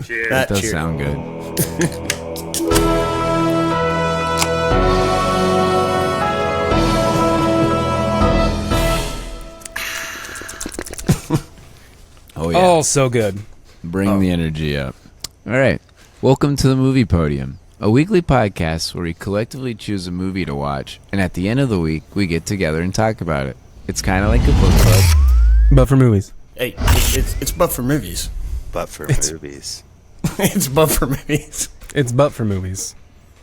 Cheers. That does cheers. sound good. Oh yeah. Oh, so good. Bring the energy up. All right. Welcome to the Movie Podium, a weekly podcast where we collectively choose a movie to watch, and at the end of the week, we get together and talk about it. It's kind of like a book club. But for movies. Hey, it's but for movies. But for movies. It's but for movies. It's but for movies.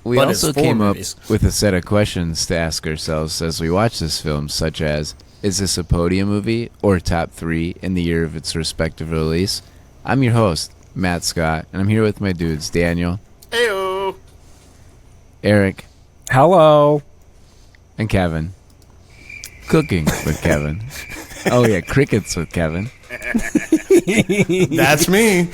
We But it's also for came movies. up with a set of questions to ask ourselves as we watch this film, such as, is this a Podium movie or top 3 in the year of its respective release? I'm your host, Matt Scott, and I'm here with my dudes, Daniel, Heyo. Eric, Hello. and Kevin. Cooking with Kevin. Oh yeah, crickets with Kevin. That's me.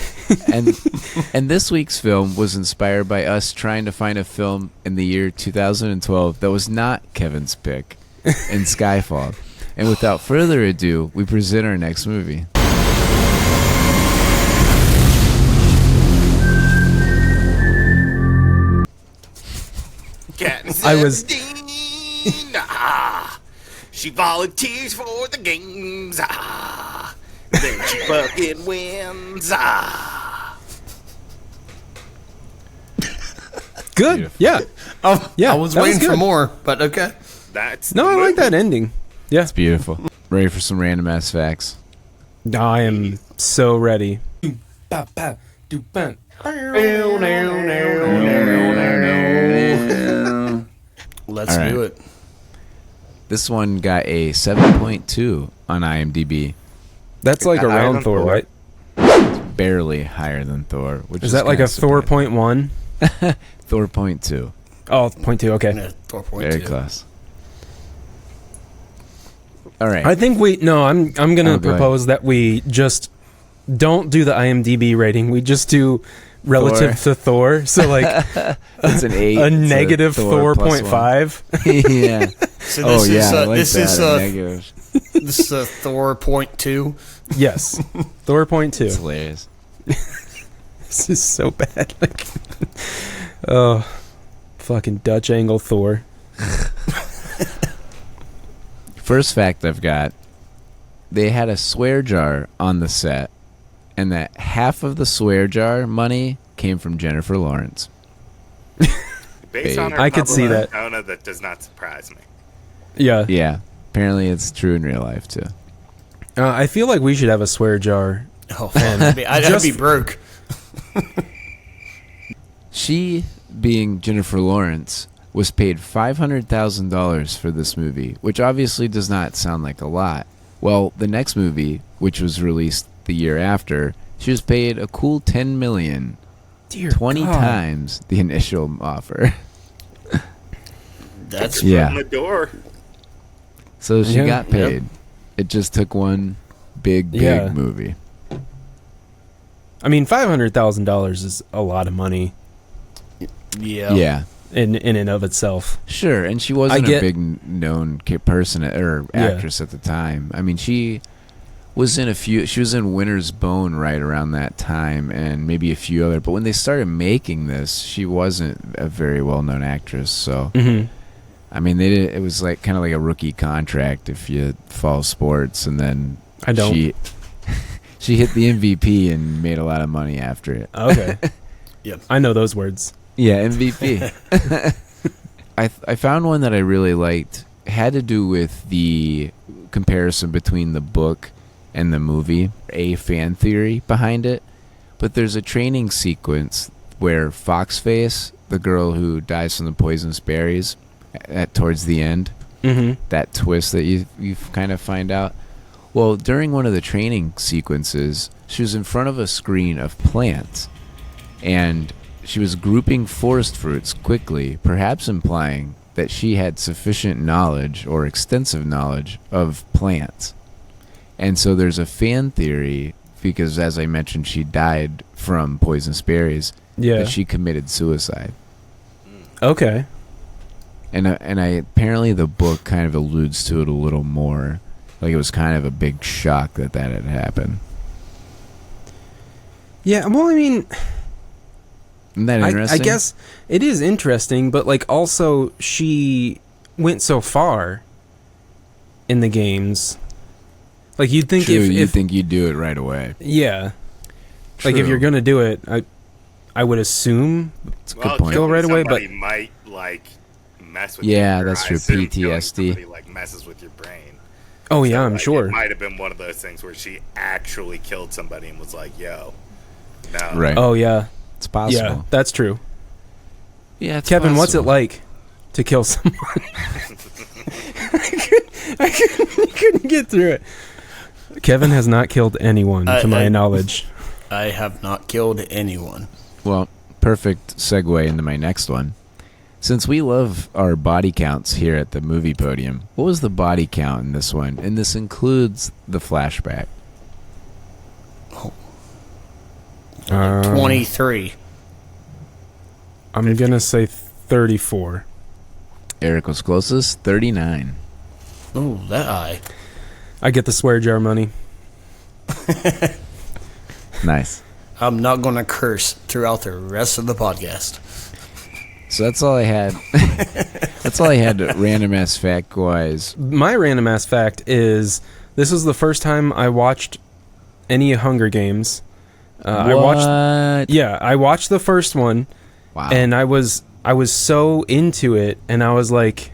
And this week's film was inspired by us trying to find a film in the year 2012 that was not Kevin's pick in Skyfall. And without further ado, we present our next movie. Katniss I was- Everdeen, she volunteers for the games. Then she fucking wins. Good. Beautiful. Yeah. Yeah, I was that was waiting for good. more, but okay. That's No, the I like movie. that ending. Yeah. It's beautiful. Ready for some random ass facts? I am so ready. Let's All right. do it. This one got a 7.2 on IMDb. That's like Higher around than Thor, Thor. right? Barely higher than Thor. Which Is that like a kinda Thor surprising. 0.1? Thor 0.2. Oh, 0.2, okay. Yeah, 4.2. Very close. All right. I think I'm gonna Oh, go propose that we just don't do the IMDb rating. We just do relative to Thor. So like It's an 8. a to negative Thor plus 4.5. yeah. So Oh this yeah, is I like this that. is a negative. this is Thor 0.2. Yes. Thor It's 0.2. hilarious. This is so bad. Like, oh, fucking Dutch angle Thor. First fact I've got: they had a swear jar on the set, and that half of the swear jar money came from Jennifer Lawrence. Based on her I could see public that. persona, that does not surprise me. Yeah. Yeah, apparently it's true in real life too. I feel like we should have a swear jar. Oh, I'd be broke. She, being Jennifer Lawrence, was paid $500,000 for this movie, which obviously does not sound like a lot. Well, the next movie, which was released the year after, she was paid a cool $10 million, Dear 20 God. times the initial offer. That's Yeah. On the door. So she Yeah. got paid. It just took one big Yeah. movie. I mean, $500,000 is a lot of money yeah. Yeah. in and of itself. Sure, and she wasn't I get- a big known person or Yeah. actress at the time. I mean, she was in she was in Winter's Bone right around that time, and maybe a few other. But when they started making this, she wasn't a very well-known actress. So, Mm-hmm. I mean, it was like kind of like a rookie contract if you follow sports, and then I don't. She hit the MVP and made a lot of money after it. Okay. Yep. I know those words. Yeah, MVP. I found one that I really liked. It had to do with the comparison between the book and the movie, a fan theory behind it. But there's a training sequence where Foxface, the girl who dies from the poisonous berries, towards the end, Mm-hmm. that twist that you kind of find out. Well, during one of the training sequences, she was in front of a screen of plants, and she was grouping forest fruits quickly, perhaps implying that she had sufficient knowledge or extensive knowledge of plants. And so there's a fan theory, because as I mentioned, she died from poisonous berries, Yeah. that she committed suicide. Okay. And apparently the book kind of alludes to it a little more. Like it was kind of a big shock that had happened. Yeah, well, I mean, Isn't that interesting? I guess it is interesting, but like also she went so far in the games. Like you'd think True, if you think you'd do it right away. yeah, like if True. you're gonna do it, I would assume It's a good point. Go right away, but- somebody might like mess with Yeah, you. or that's I true, assume killing PTSD. somebody, like messes with your brain. oh yeah, So, I'm like, sure. It might have been one of those things where she actually killed somebody and was like, "Yo, no." Right. Oh yeah, It's possible. yeah, that's true. Yeah, it's Kevin, what's it possible. like to kill someone? I couldn't get through it. Kevin has not killed anyone, to my knowledge. I have not killed anyone. Well, perfect segue into my next one. Since we love our body counts here at the movie Podium, what was the body count in this one? And this includes the flashback. 23. I'm gonna say 34. Eric was closest, 39. Oh, that high. I get the swear jar money. Nice. I'm not going to curse throughout the rest of the podcast. So that's all I had. That's all I had random ass fact wise. My random ass fact is this was the first time I watched any Hunger Games. I watched the first one. Wow. And I was so into it, and I was like,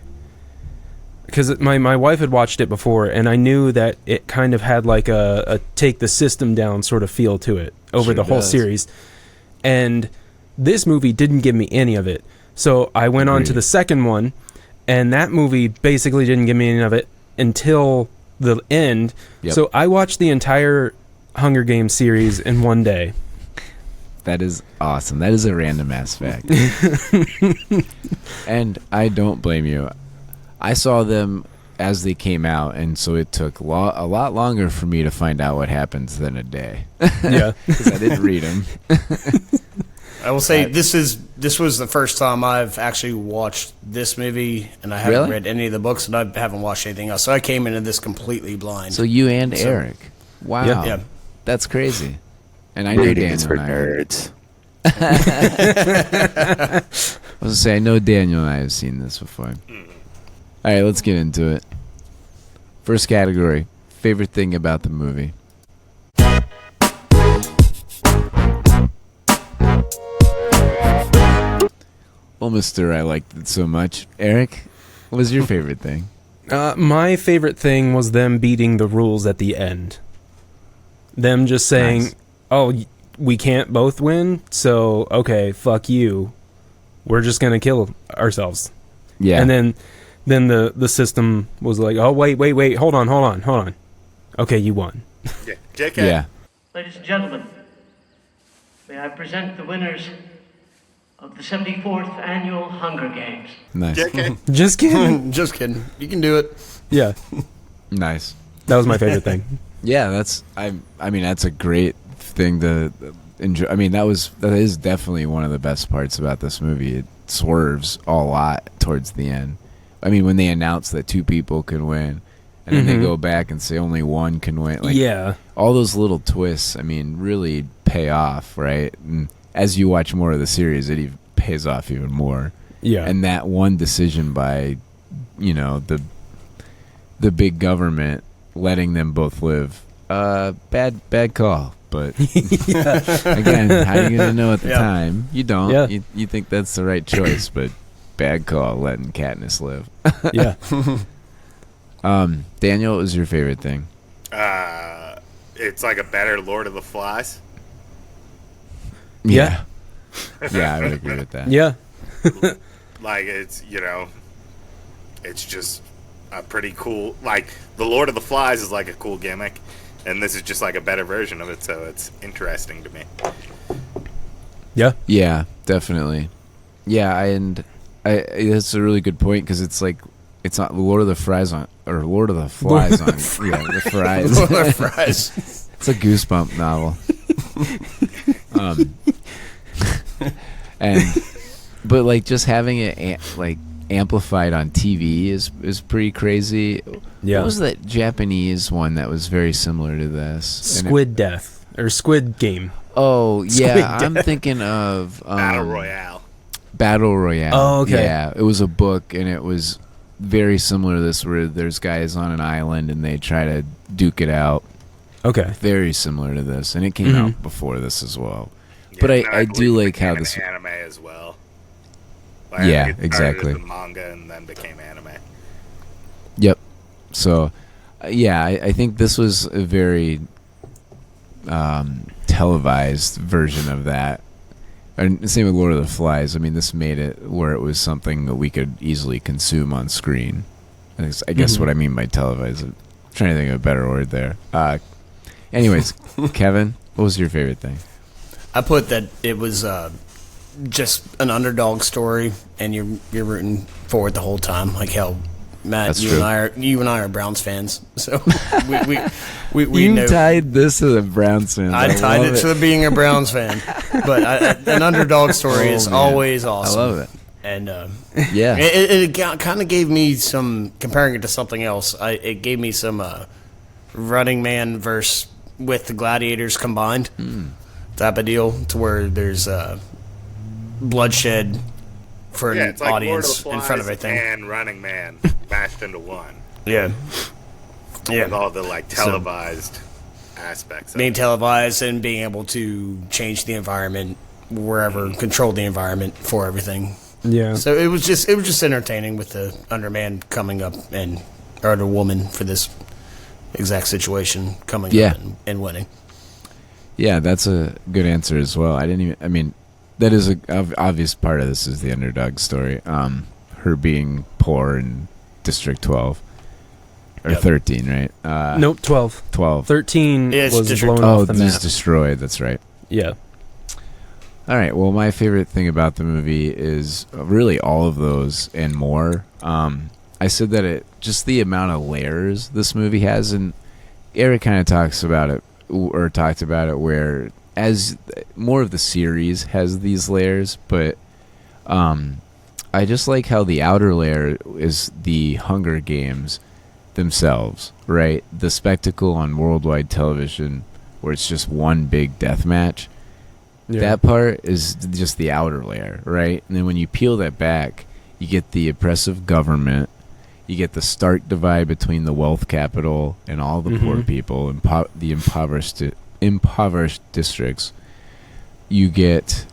because my wife had watched it before, and I knew that it kind of had like a take the system down sort of feel to it over Sure the whole does. series. And this movie didn't give me any of it. So I went on to Agreed. the second one, and that movie basically didn't give me any of it until the end. Yep. So I watched the entire Hunger Games series in one day. That is awesome. That is a random ass fact. And I don't blame you. I saw them as they came out, and so it took a lot longer for me to find out what happens than a day. Yeah. Because I didn't read them. I will say this was the first time I've actually watched this movie, and I haven't Really? read any of the books, and I haven't watched anything else. So I came into this completely blind. So you and Eric. Wow. Yeah. Yeah. That's crazy. And I know Reading is Daniel for and I are- nerds. I was gonna say, I know Daniel and I have seen this before. All right, let's get into it. First category: favorite thing about the movie. Well, Mister, I liked it so much. Eric, what was your favorite thing? My favorite thing was them beating the rules at the end. Them just saying, Nice. "Oh, we can't both win, so okay, fuck you. We're just gonna kill ourselves." Yeah, And then the system was like, "Oh, wait, hold on. Okay, you won." Yeah. JK. yeah. Ladies and gentlemen, may I present the winners of the 74th Annual Hunger Games. Nice, JK. Just kidding. Just kidding. You can do it. Yeah, nice. that was my favorite thing. Yeah, I mean, that's a great thing to enjoy. I mean, that is definitely one of the best parts about this movie. It swerves a lot towards the end. I mean, when they announce that two people can win, and then they go back and say only one can win. Like, Yeah, all those little twists, I mean, really pay off, right? And as you watch more of the series, it even pays off even more. yeah, And that one decision by, the big government letting them both live, bad call. But again, how are you gonna know at the Yeah. time? You don't. Yeah. You think that's the right choice, but bad call letting Katniss live. yeah. Daniel, what was your favorite thing? It's like a better Lord of the Flies. Yeah. Yeah, I would agree with that. Yeah, Like it's it's just a pretty cool. Like the Lord of the Flies is like a cool gimmick, and this is just like a better version of it. So it's interesting to me. yeah. Yeah, definitely. Yeah, and that's a really good point because it's like it's not Lord of the Flies on or Lord of the Flies on the fries. Fries. It's a Goosebump novel. But like just having it amplified on TV is pretty crazy. Yeah. What was that Japanese one that was very similar to this? And Squid Death or Squid Game. Oh yeah, Squid I'm Death. thinking of Battle Royale. Battle Royale. Oh, okay. Yeah, it was a book, and it was very similar to this, where there's guys on an island and they try to duke it out. Okay. Very similar to this, and it came Mhm. out before this as well. Yeah, But and I do believe it like how became this. an anime as well. Like, Yeah, I think it started exactly. as a manga and then became anime. Yep. So, yeah, I think this was a very televised version of that. And same with Lord of the Flies. I mean, this made it where it was something that we could easily consume on screen. I guess what I mean by televised. I'm trying to think of a better word there. Anyways, Kevin, what was your favorite thing? I put that it was just an underdog story, and you're rooting for it the whole time. Like how Matt, That's you true. and I are Browns fans, so we You know. tied this to the Browns fans. I tied love it to being a Browns fan, but an underdog story is man. always I awesome. love it. And Yeah. it kind of gave me some, comparing it to something else. It gave me some Running Man versus with the Gladiators combined type of deal, to where there's bloodshed for Yeah, an it's like Lord of audience the in front of Flies everything. and Running Man mashed into one. Yeah, With all the like televised aspects. Of being it. televised and being able to change the environment wherever, control the environment for everything. Yeah. So it was just entertaining with the Underman coming up or the woman for this exact situation coming Yeah. up and winning. Yeah, that's a good answer as well. I mean, that is a obvious part of this is the underdog story. Her being poor in District 12 or Yep. 13, right? Nope, 12. 12. 13 Yeah, it's was District blown Oh, off the this is map. destroyed. That's right. Yeah. All right. Well, my favorite thing about the movie is really all of those and more. I said that just the amount of layers this movie has, and Eric kind of talked about it, where as more of the series has these layers, but I just like how the outer layer is the Hunger Games themselves, right? The spectacle on worldwide television where it's just one big death match. Yeah. That part is just the outer layer, right? And then when you peel that back, you get the oppressive government, you get the stark divide between the wealth capital and all the poor people and the impoverished districts. You get,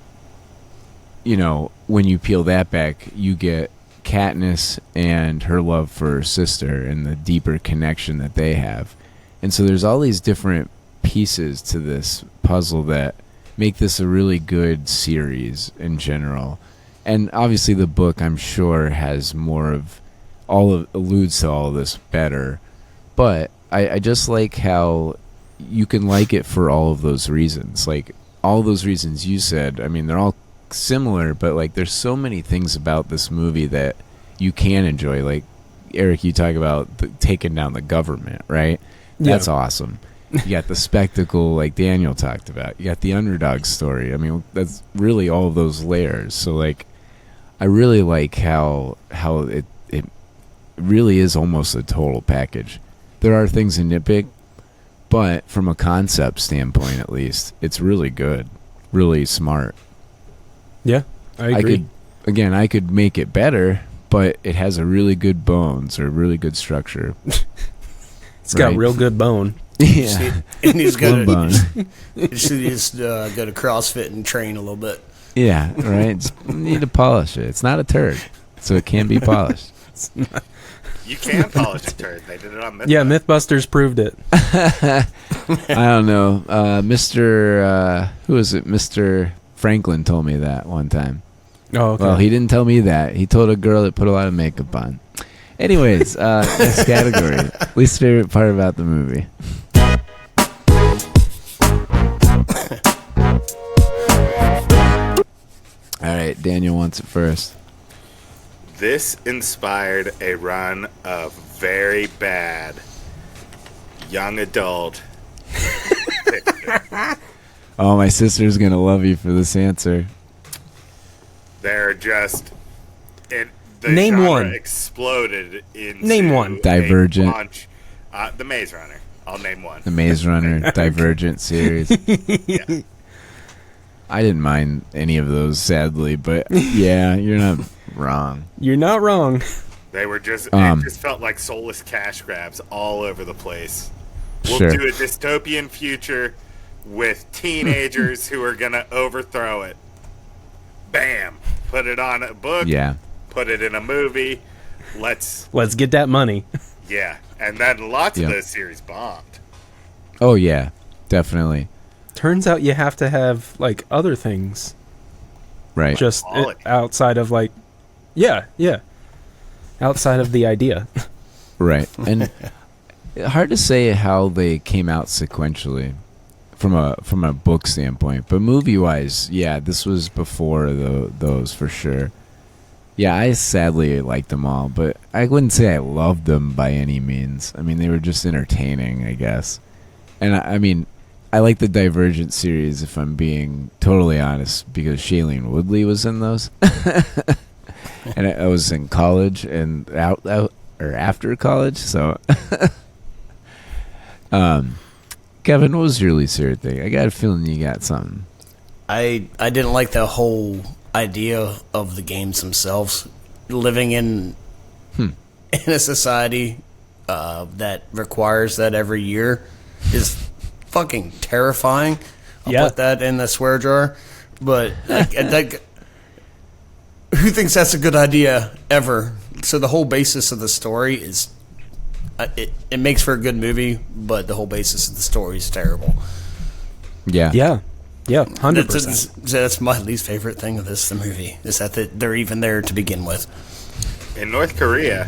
when you peel that back, you get Katniss and her love for her sister and the deeper connection that they have. And so there's all these different pieces to this puzzle that make this a really good series in general. And obviously the book, I'm sure, has more of alludes to all of this better. But I just like how you can like it for all of those reasons. Like all those reasons you said, I mean, they're all similar, but like there's so many things about this movie that you can enjoy. Like Eric, you talk about taking down the government, right? Yeah. That's awesome. You got the spectacle like Daniel talked about. You got the underdog story. I mean, that's really all of those layers. So like I really like how it really is almost a total package. There are things to nitpick, but from a concept standpoint at least, it's really good. Really smart. Yeah, I agree. I could make it better, but it has a really good bones or really good structure. It's got real good bone. Yeah. And he's One going bone. to go to CrossFit and train a little bit. Yeah, right. Just need to polish it. It's not a turd, so it can be polished. You can polish a turd. They did it on Mythbusters. Yeah, Mythbusters proved it. I don't know. Mr. Who is it? Mr. Franklin told me that one time. Oh, okay. Well, he didn't tell me that. He told a girl that put a lot of makeup on. Anyways, next category. Least favorite part about the movie. All right, Daniel wants it first. This inspired a run of very bad young adult. Oh, my sister's going to love you for this answer. They're just the Name genre one. Exploded into Name one. a Divergent. launch. The Maze Runner. I'll name one. The Maze Runner Divergent series. Yeah. I didn't mind any of those, sadly, but yeah, you're not wrong. You're not wrong. They were just, it just felt like soulless cash grabs all over the place. We'll Sure. do a dystopian future with teenagers who are going to overthrow it. Bam. Put it on a book. Yeah. Put it in a movie. Let's get that money. Yeah. And then lots Yep. of those series bombed. Oh, yeah, definitely. Turns out you have to have like other things Right. just Quality. outside of like outside of the idea. Right. And hard to say how they came out sequentially from a book standpoint, but movie-wise, yeah, this was before those for sure. Yeah, I sadly liked them all, but I wouldn't say I loved them by any means. I mean, they were just entertaining, I guess. And I mean, I like the Divergent series, if I'm being totally honest, because Shailene Woodley was in those. And I was in college and out or after college, so Kevin, what was your least favorite thing? I got a feeling you got something. I didn't like the whole idea of the games themselves. Living in a society that requires that every year is fucking terrifying. I'll put that in the swear jar. But who thinks that's a good idea ever? So the whole basis of the story is it makes for a good movie, but the whole basis of the story is terrible. Yeah. Yeah, 100%. That's my least favorite thing of the movie, is that they're even there to begin with. In North Korea,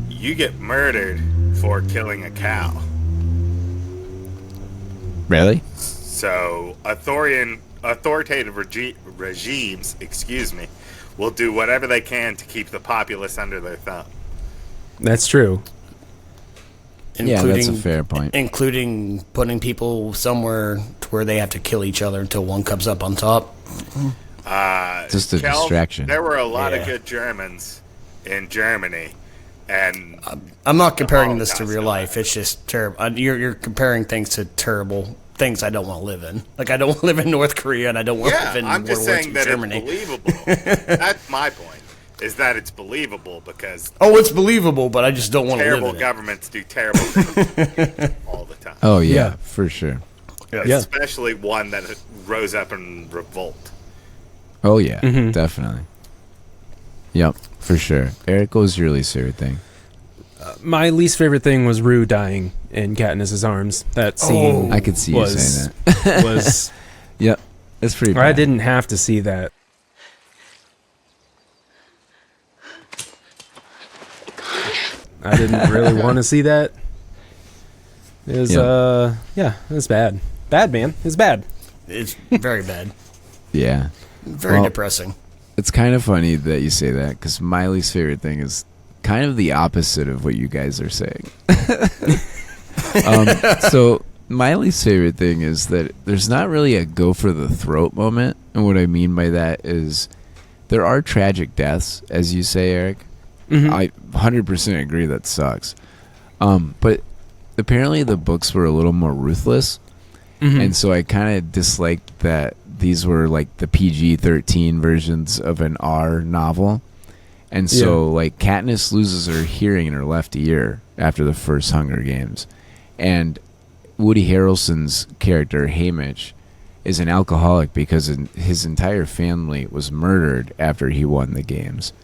you get murdered for killing a cow. Really? So authoritative regimes, will do whatever they can to keep the populace under their thumb. That's true. Yeah, that's a fair point. Including putting people somewhere to where they have to kill each other until one comes up on top. Just a distraction. There were a lot of good Germans in Germany, and I'm not comparing this to Holocaust real guy. life. It's just terrible. You're comparing things to terrible things I don't want to live in. Like, I don't want to live in North Korea, and I don't want to live in I'm just World War saying II that Germany. it's believable. That's my point. Is that it's believable because Oh, it's believable, but I just don't want to live terrible in it. governments do terrible things all the time. Oh, yeah, Yeah. for sure. Yeah. Especially one that rose up in revolt. Oh, yeah, Mhm. definitely. Yep, for sure. Eric, what was your least favorite thing? My least favorite thing was Rue dying in Katniss's arms. That scene I could see you was saying that. was Yep, that's pretty bad. I didn't have to see that. I didn't really want to see that. It was it was bad. Bad, man. It's bad. It's very bad. Yeah. Very Well, depressing. It's kind of funny that you say that, because my least favorite thing is kind of the opposite of what you guys are saying. So my least favorite thing is that there's not really a go for the throat moment. And what I mean by that is there are tragic deaths, as you say, Eric. Mhm. I 100% agree that sucks. But apparently the books were a little more ruthless. Mhm. And so I kind of disliked that these were like the PG-13 versions of an R novel. And so like Katniss loses her hearing in her left ear after the first Hunger Games. And Woody Harrelson's character, Haymitch, is an alcoholic because his entire family was murdered after he won the games.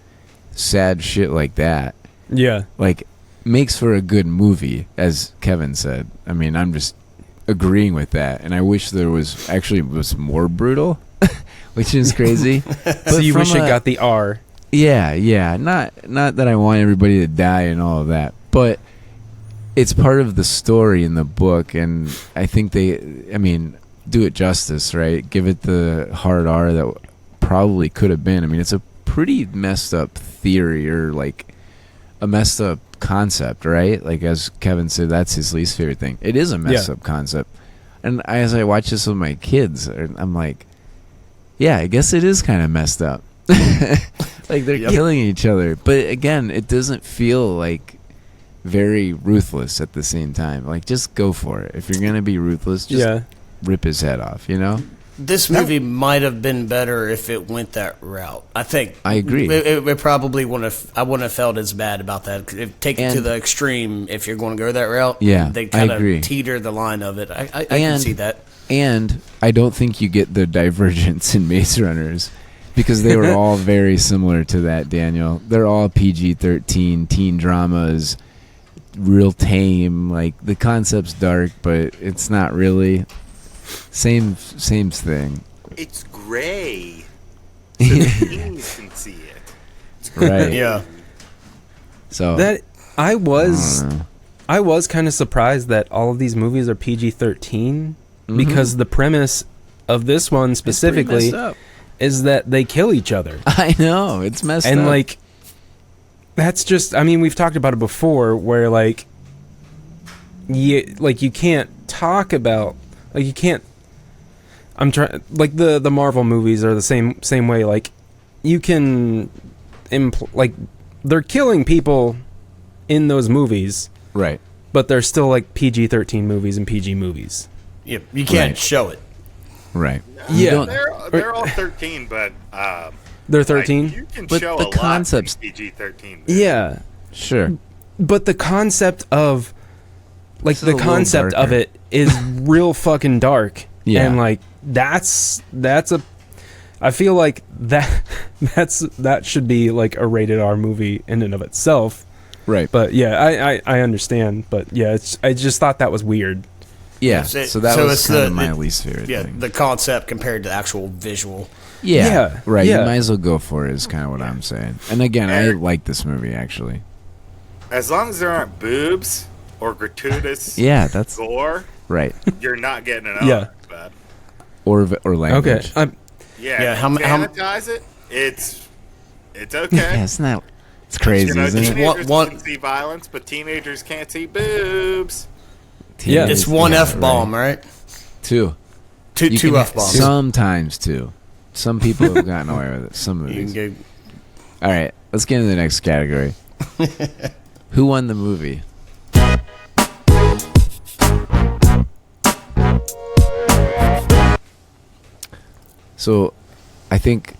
Sad shit like that. Yeah. Like, makes for a good movie, as Kevin said. I mean, I'm just agreeing with that, and I wish there was more brutal, which is crazy. So you wish from it got the R. Yeah. Not that I want everybody to die and all of that, but it's part of the story in the book, and I think do it justice, right? Give it the hard R that probably could have been. I mean, it's a pretty messed up theory, or like a messed up concept, right? Like, as Kevin said, that's his least favorite thing. It is a messed up concept. And as I watch this with my kids, I'm like, yeah, I guess it is kind of messed up. Like, they're killing each other. But again, it doesn't feel like very ruthless at the same time. Like, just go for it. If you're going to be ruthless, just rip his head off, you know? This movie might have been better if it went that route. I think. I agree. It probably wouldn't have. I wouldn't have felt as bad about that. Take it to the extreme if you're going to go that route. Yeah, they kind I agree. of teeter the line of it. I can see that. And I don't think you get the divergence in Maze Runners because they were all very similar to that, Daniel. They're all PG-13 teen dramas, real tame. Like, the concept's dark, but it's not really. Same thing. It's gray. So the teens can see it. It's Right. Yeah. So That I was don't know. I was kind of surprised that all of these movies are PG-13 because the premise of this one specifically messed up. is that they kill each other. I know, it's messed And up. like that's just, I mean, we've talked about it before where like you can't talk about, like, you can't, I'm trying, like, the Marvel movies are the same way. Like, you can like, they're killing people in those movies, right. but they're still like PG-13 movies and PG movies. You can't Right. show it. Right. Yeah. don't- They're all 13, but They're 13. Like, you can But show the a concepts- lot in PG-13. Yeah, Sure. but the concept of, like, This is the a little concept of darker. it is real fucking dark. Yeah. And like that's a, I feel like that should be like a rated R movie in and of itself. Right. But yeah, I understand. But yeah, I just thought that was weird. Yeah. So- So that so was it's kind the- of my least favorite Yeah, thing. the concept compared to the actual visual. Yeah, Right. yeah. You might as well go for it is kind of what I'm saying. And again, I like this movie actually. As long as there aren't boobs or gratuitous Yeah, that's gore, right. you're not getting it Yeah. bad. Or language. Okay. Yeah, Yeah, if how you m- sanitize it, it's okay. Yeah, it's not. It's crazy, You know, isn't it? teenagers What- can see violence, but teenagers can't see boobs. Yeah. It's one Yeah, F-bomb, right? Two. Two You can- F-bombs. Sometimes two. Some people have gotten away with it. Some You movies. can go, All right, let's get into the next category. Who won the movie? So, I think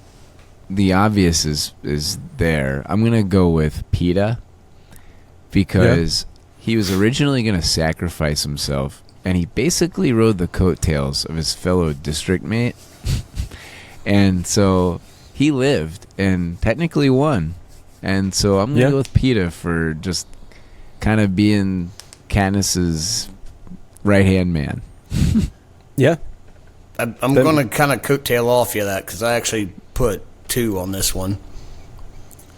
the obvious is there. I'm gonna go with PETA because he was originally gonna sacrifice himself, and he basically rode the coattails of his fellow district mate, and so he lived and technically won. And so I'm gonna go with PETA for just kind of being Katniss's right hand man. Yeah. I'm going to kind of coattail off you that because I actually put 2 on this one.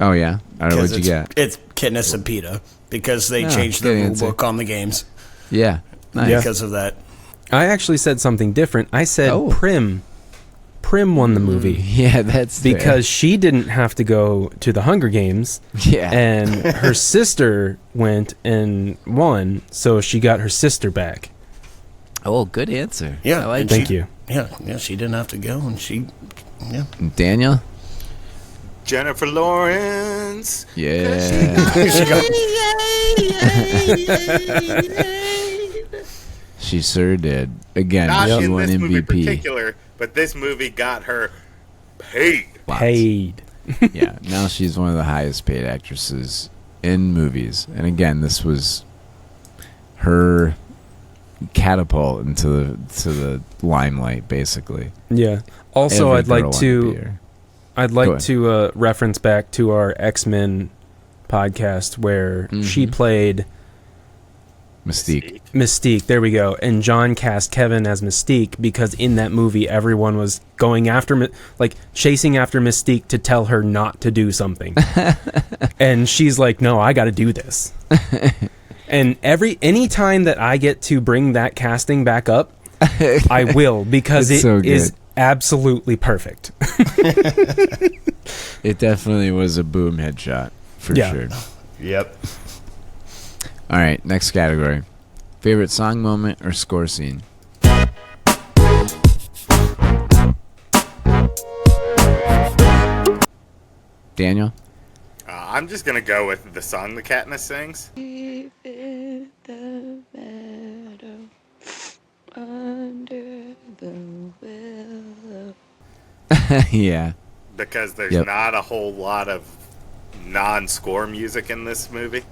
Oh yeah, all right. What'd you get? It's Katniss and PETA because they Oh, changed the good rule answer. book on the games Yeah, nice. Yeah. because of that. I actually said something different. I said Oh. Prim won the movie Yeah, that's fair. because she didn't have to go to the Hunger Games. yeah, And her sister went and won, so she got her sister back. oh, good answer. Yeah, I like and Thank she- you. Yeah, she didn't have to go, and she, yeah. Daniel. Jennifer Lawrence. Yeah, she got, she sure did. Again, Not she in won this movie in MVP. particular, but this movie got her paid. Lots. Paid. Yeah, now she's one of the highest paid actresses in movies. And again, this was her catapult into the limelight, basically. Yeah. Also, Every I'd like girl wanted to be to her. I'd Go like ahead. to reference back to our X-Men podcast where she Mhm. played Mystique. Mystique. There we go. And John cast Kevin as Mystique because in that movie everyone was going after like chasing after Mystique to tell her not to do something. And she's like, "No, I got to do this." And any time that I get to bring that casting back up, I will because It's it so is good. absolutely perfect. It definitely was a boom headshot for Yeah. sure. yep. All right, next category. Favorite song moment or score scene? Daniel? I'm just gonna go with the song the Katniss sings. Under the willow. Yeah. because there's Yep. not a whole lot of non-score music in this movie,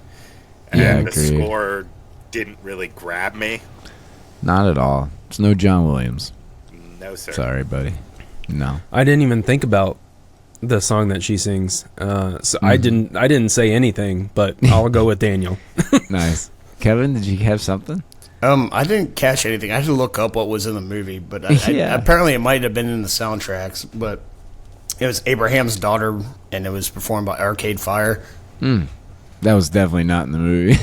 Yeah, and the agreed. score didn't really grab me. Not at all. It's no John Williams. No, sir. Sorry, buddy. No. I didn't even think about the song that she sings, so I didn't say anything. But I'll go with Daniel. Nice. Kevin, did you have something? I didn't catch anything. I had to look up what was in the movie, but Yeah. apparently it might have been in the soundtracks. But it was Abraham's Daughter, and it was performed by Arcade Fire. That was definitely not in the movie.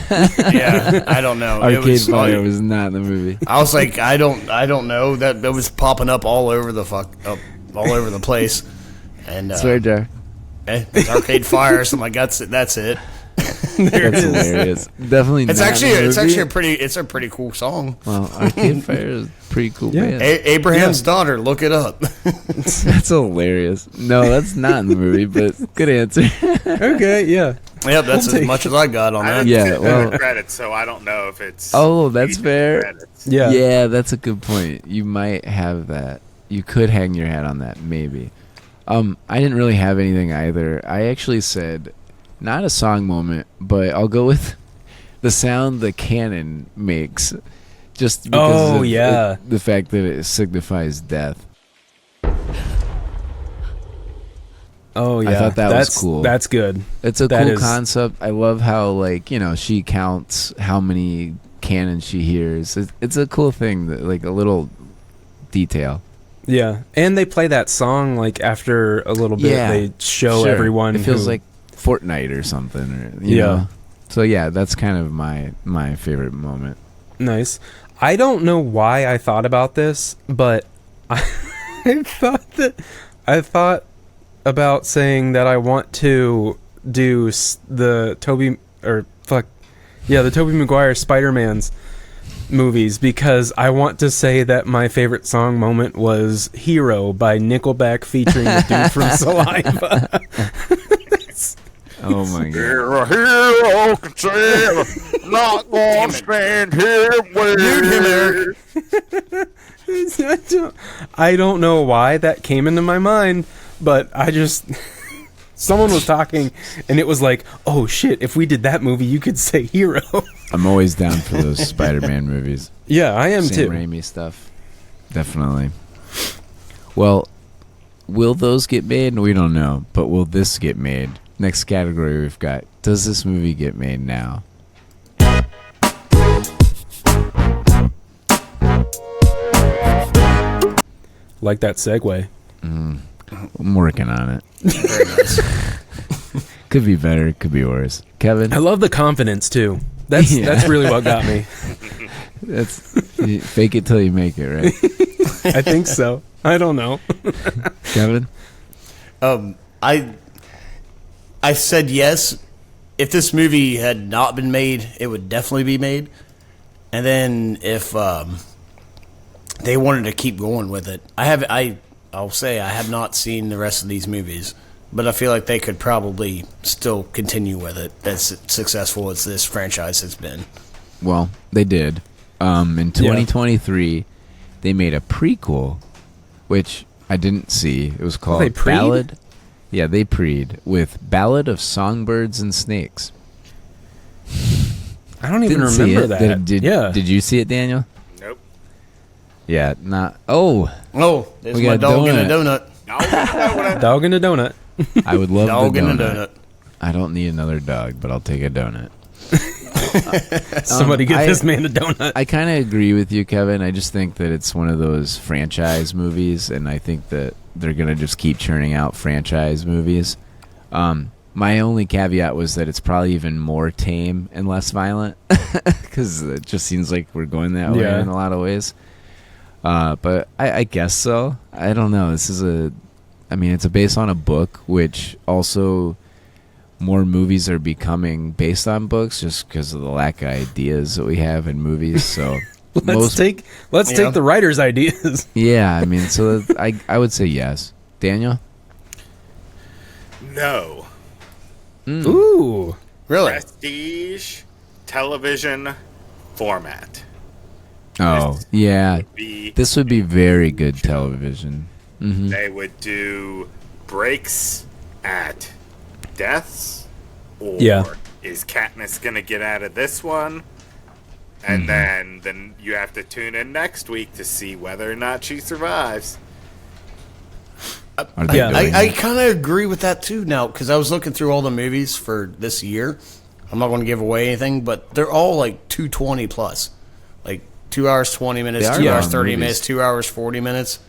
Yeah, I don't know. Arcade Fire was not in the movie. I was like, I don't know. That was popping up all over the all over the place. And Swear jar. it's Arcade Fire. So I'm like, that's it. That's it. That's hilarious. Definitely It's not actually in the movie. it's a pretty cool song. Well, Arcade Fire is a pretty cool band. Abraham's Daughter. Look it up. That's hilarious. No, that's not in the movie, but good answer. Okay, yeah. Yep, that's as much as I got on I that. didn't Yeah, see the well- credits, so I don't know if it's. Oh, that's in the fair. credits. Yeah. Yeah, that's a good point. You might have that. You could hang your hat on that, maybe. I didn't really have anything either. I actually said not a song moment, but I'll go with the sound the cannon makes, just because Oh, of yeah. the fact that it signifies death. Oh yeah, thought that was that's cool. That's good. It's a That cool is- concept. I love how, like, she counts how many cannons she hears. It's a cool thing, that, like a little detail. Yeah, and they play that song like after a little bit. Yeah, They show Sure. everyone. It feels who- like Fortnite or something. Or, you Yeah. know? So yeah, that's kind of my favorite moment. nice. I don't know why I thought about this, but I thought about saying that I want to do the Tobey Maguire Spider-Man's movies, because I want to say that my favorite song moment was "Hero" by Nickelback featuring the dude from Saliva. Oh my god! You're a hero, can say, I'm not gonna stand here waiting. I don't know why that came into my mind, but I just someone was talking and it was like, oh shit, if we did that movie you could say "Hero." I'm always down for those Spider-Man movies. Yeah, I am Sam too. Raimi stuff, definitely. Well, will those get made? We don't know, but will this get made? Next category we've got: does this movie get made now? Like that segue. I'm working on it. Very nice. Could be better, could be worse. Kevin, I love the confidence too. That's Yeah. that's really what got me. that's fake it till you make it, right? I think so. I don't know. Kevin, I said yes. If this movie had not been made, it would definitely be made. And then if they wanted to keep going with it, I'll say I have not seen the rest of these movies, but I feel like they could probably still continue with it as successful as this franchise has been. well, they did. In 2023, they made a prequel, which I didn't see. It was called they pre'd? Ballad. Yeah, they pre'd with Ballad of Songbirds and Snakes. I don't even Didn't see remember it. that. Did you see it, Daniel? Nope. Yeah, not. Oh, Oh, there's We my got dog in a donut. donut. Dog in a donut. I would love Dog the in a donut. donut. I don't need another dog, but I'll take a donut. Somebody get I- this man a donut. I kind of agree with you, Kevin. I just think that it's one of those franchise movies, and I think that they're going to just keep churning out franchise movies. My only caveat was that it's probably even more tame and less violent, because it just seems like we're going that way Yeah. in a lot of ways. But I guess so. I don't know. It's based on a book, which also more movies are becoming based on books just because of the lack of ideas that we have in movies. So Let's take the writer's ideas. yeah, I mean, so I would say yes. Daniel? No. Ooh. Really? Prestige television format. Oh, yeah. This would be very good television. Mm-hmm. They would do breaks at deaths, or is Katniss going to get out of this one? And then you have to tune in next week to see whether or not she survives. I kind of agree with that too now, because I was looking through all the movies for this year. I'm not going to give away anything, but they're all like 220 plus. Like 2 hours 20 minutes, 2 hours 30 minutes, 2 hours 40 minutes.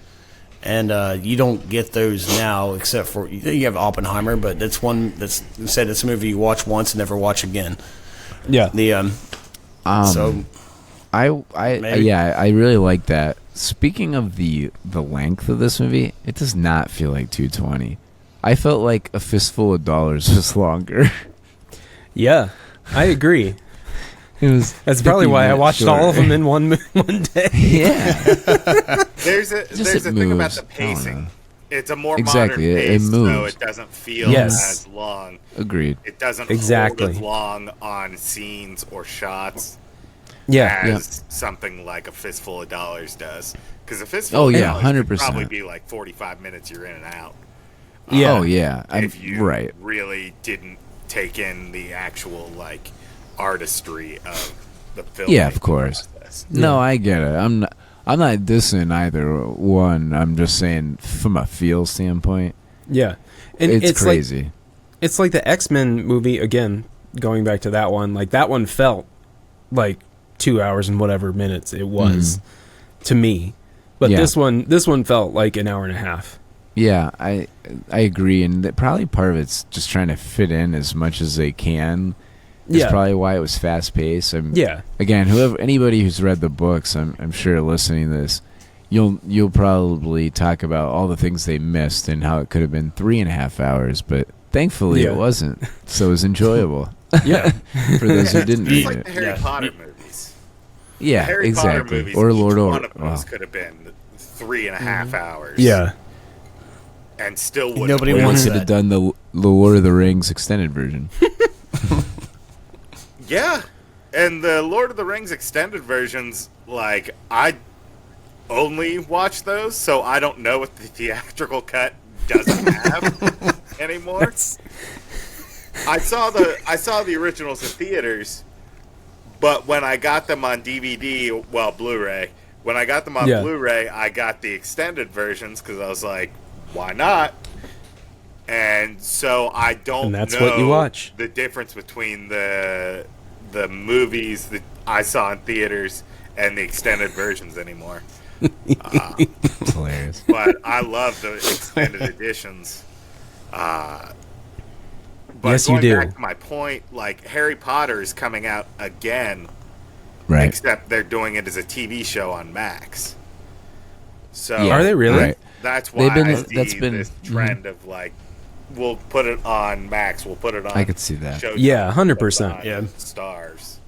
And you don't get those now, except for you have Oppenheimer, but that's one that's said it's a movie you watch once and never watch again. Yeah. So I really like that. Speaking of the length of this movie, it does not feel like 220. I felt like A Fistful of Dollars was longer. Yeah, I agree. That's probably why I watched all of them in one day. Yeah. There's a thing about the pacing. It's a more modern Exactly. pace, It moves. so it doesn't feel as long. Agreed. It doesn't Exactly. hold as long on scenes or shots Yeah. as something like A Fistful of Dollars does. Because A Fistful of Dollars 100%. would probably be like 45 minutes you're in and out. Yeah. Oh, yeah. If you right. really didn't take in the actual, like, artistry of the film. Yeah, of course. Process. No, I get it. I'm not dissing either one. I'm just saying from a feel standpoint. Yeah. And it's crazy. It's like the X-Men movie, again, going back to that one. Like, that one felt like 2 hours and whatever minutes it was to me. But this one felt like an hour and a half. Yeah, I agree, and probably part of it's just trying to fit in as much as they can. That's probably why it was fast paced. Again, anybody who's read the books, I'm sure listening to this, you'll probably talk about all the things they missed and how it could have been 3.5 hours, but thankfully it wasn't. So it was enjoyable. Yeah, for those who didn't It's read like it. the Harry Potter movies. Yeah, The Harry exactly. Potter movies, Or each Lord one of of those could have been 3.5 hours. Yeah. And still wouldn't. Nobody Or wants we could have done the Lord of the Rings extended version. Yeah, and the Lord of the Rings extended versions, like, I only watch those, so I don't know what the theatrical cut doesn't have anymore. I saw the originals in theaters, but when I got them on DVD, well, Blu-ray, when I got them on Blu-ray, I got the extended versions because I was like, why not? And so I don't And that's know what you watch. the difference between the movies that I saw in theaters and the extended versions anymore. It's hilarious. But I love the extended editions. But Yes, you going do. back to my point, like, Harry Potter is coming out again, Right. except they're doing it as a TV show on Max. So Are they really? Right. that's why I see that's been this trend of, like, we'll put it on Max, we'll put it on I could see that. Showtime, Yeah, 100%. put it on Yeah. Stars.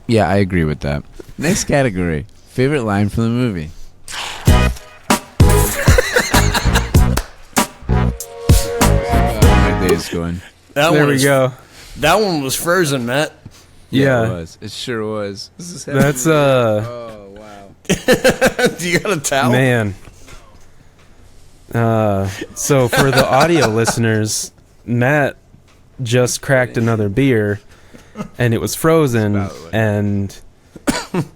Yeah, I agree with that. Next category. Favorite line from the movie. My day's going. There we go. That one was Frozen, Matt. Yeah. It was. It sure was. This is That's Oh, wow. Do you got a towel? man. So for the audio listeners, Matt just cracked another beer, and it was frozen, and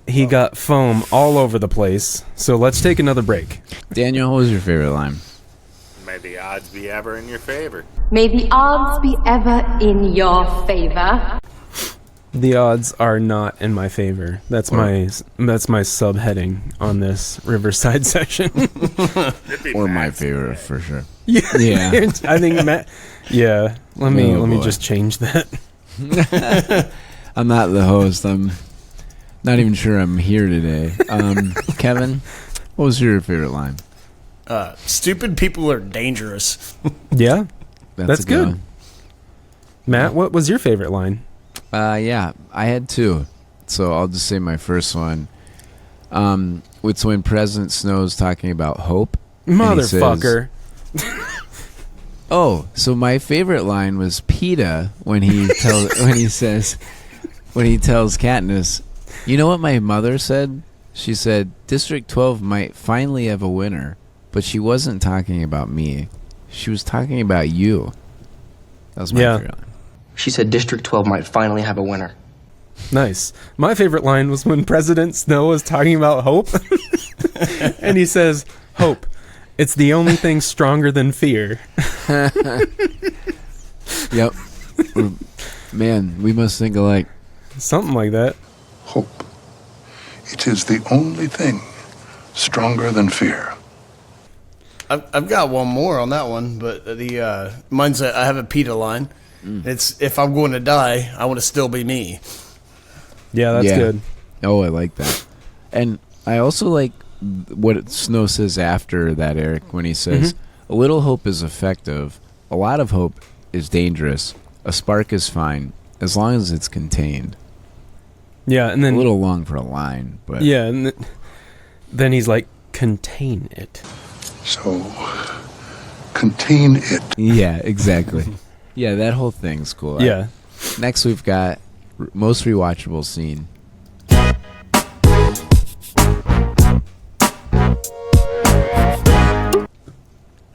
he got foam all over the place. So let's take another break. Daniel, what was your favorite line? May the odds be ever in your favor. May the odds be ever in your favor. The odds are not in my favor. That's my subheading on this Riverside section. It'd be Or my Max. favorite, for sure. Yeah. Yeah. I think Matt. Yeah. Let me boy. just change that. I'm not the host. I'm not even sure I'm here today. Kevin, what was your favorite line? Stupid people are dangerous. Yeah. That's a good. good. Matt, what was your favorite line? Yeah, I had two. So I'll just say my first one. It's when President Snow's talking about hope. and he says- Motherfucker. Oh, so my favorite line was PETA when he tells Katniss, you know what my mother said? She said, District 12 might finally have a winner, but she wasn't talking about me. She was talking about you. That was my favorite line. She said District 12 might finally have a winner. Nice. My favorite line was when President Snow was talking about hope. And he says, hope. It's the only thing stronger than fear. Yep. Man, we must think alike. Something like that. Hope. It is the only thing stronger than fear. I've got one more on that one, but mine's I have a PETA line. It's, if I'm going to die, I want to still be me. Yeah, that's good. Oh, I like that. And I also like what Snow says after that, Eric, when he says, a little hope is effective, a lot of hope is dangerous, a spark is fine, as long as it's contained. Yeah, and then... A little long for a line, but... Yeah, and then he's like, contain it. So, contain it. Yeah, exactly. Yeah, that whole thing's cool. Yeah. Next, we've got most rewatchable scene.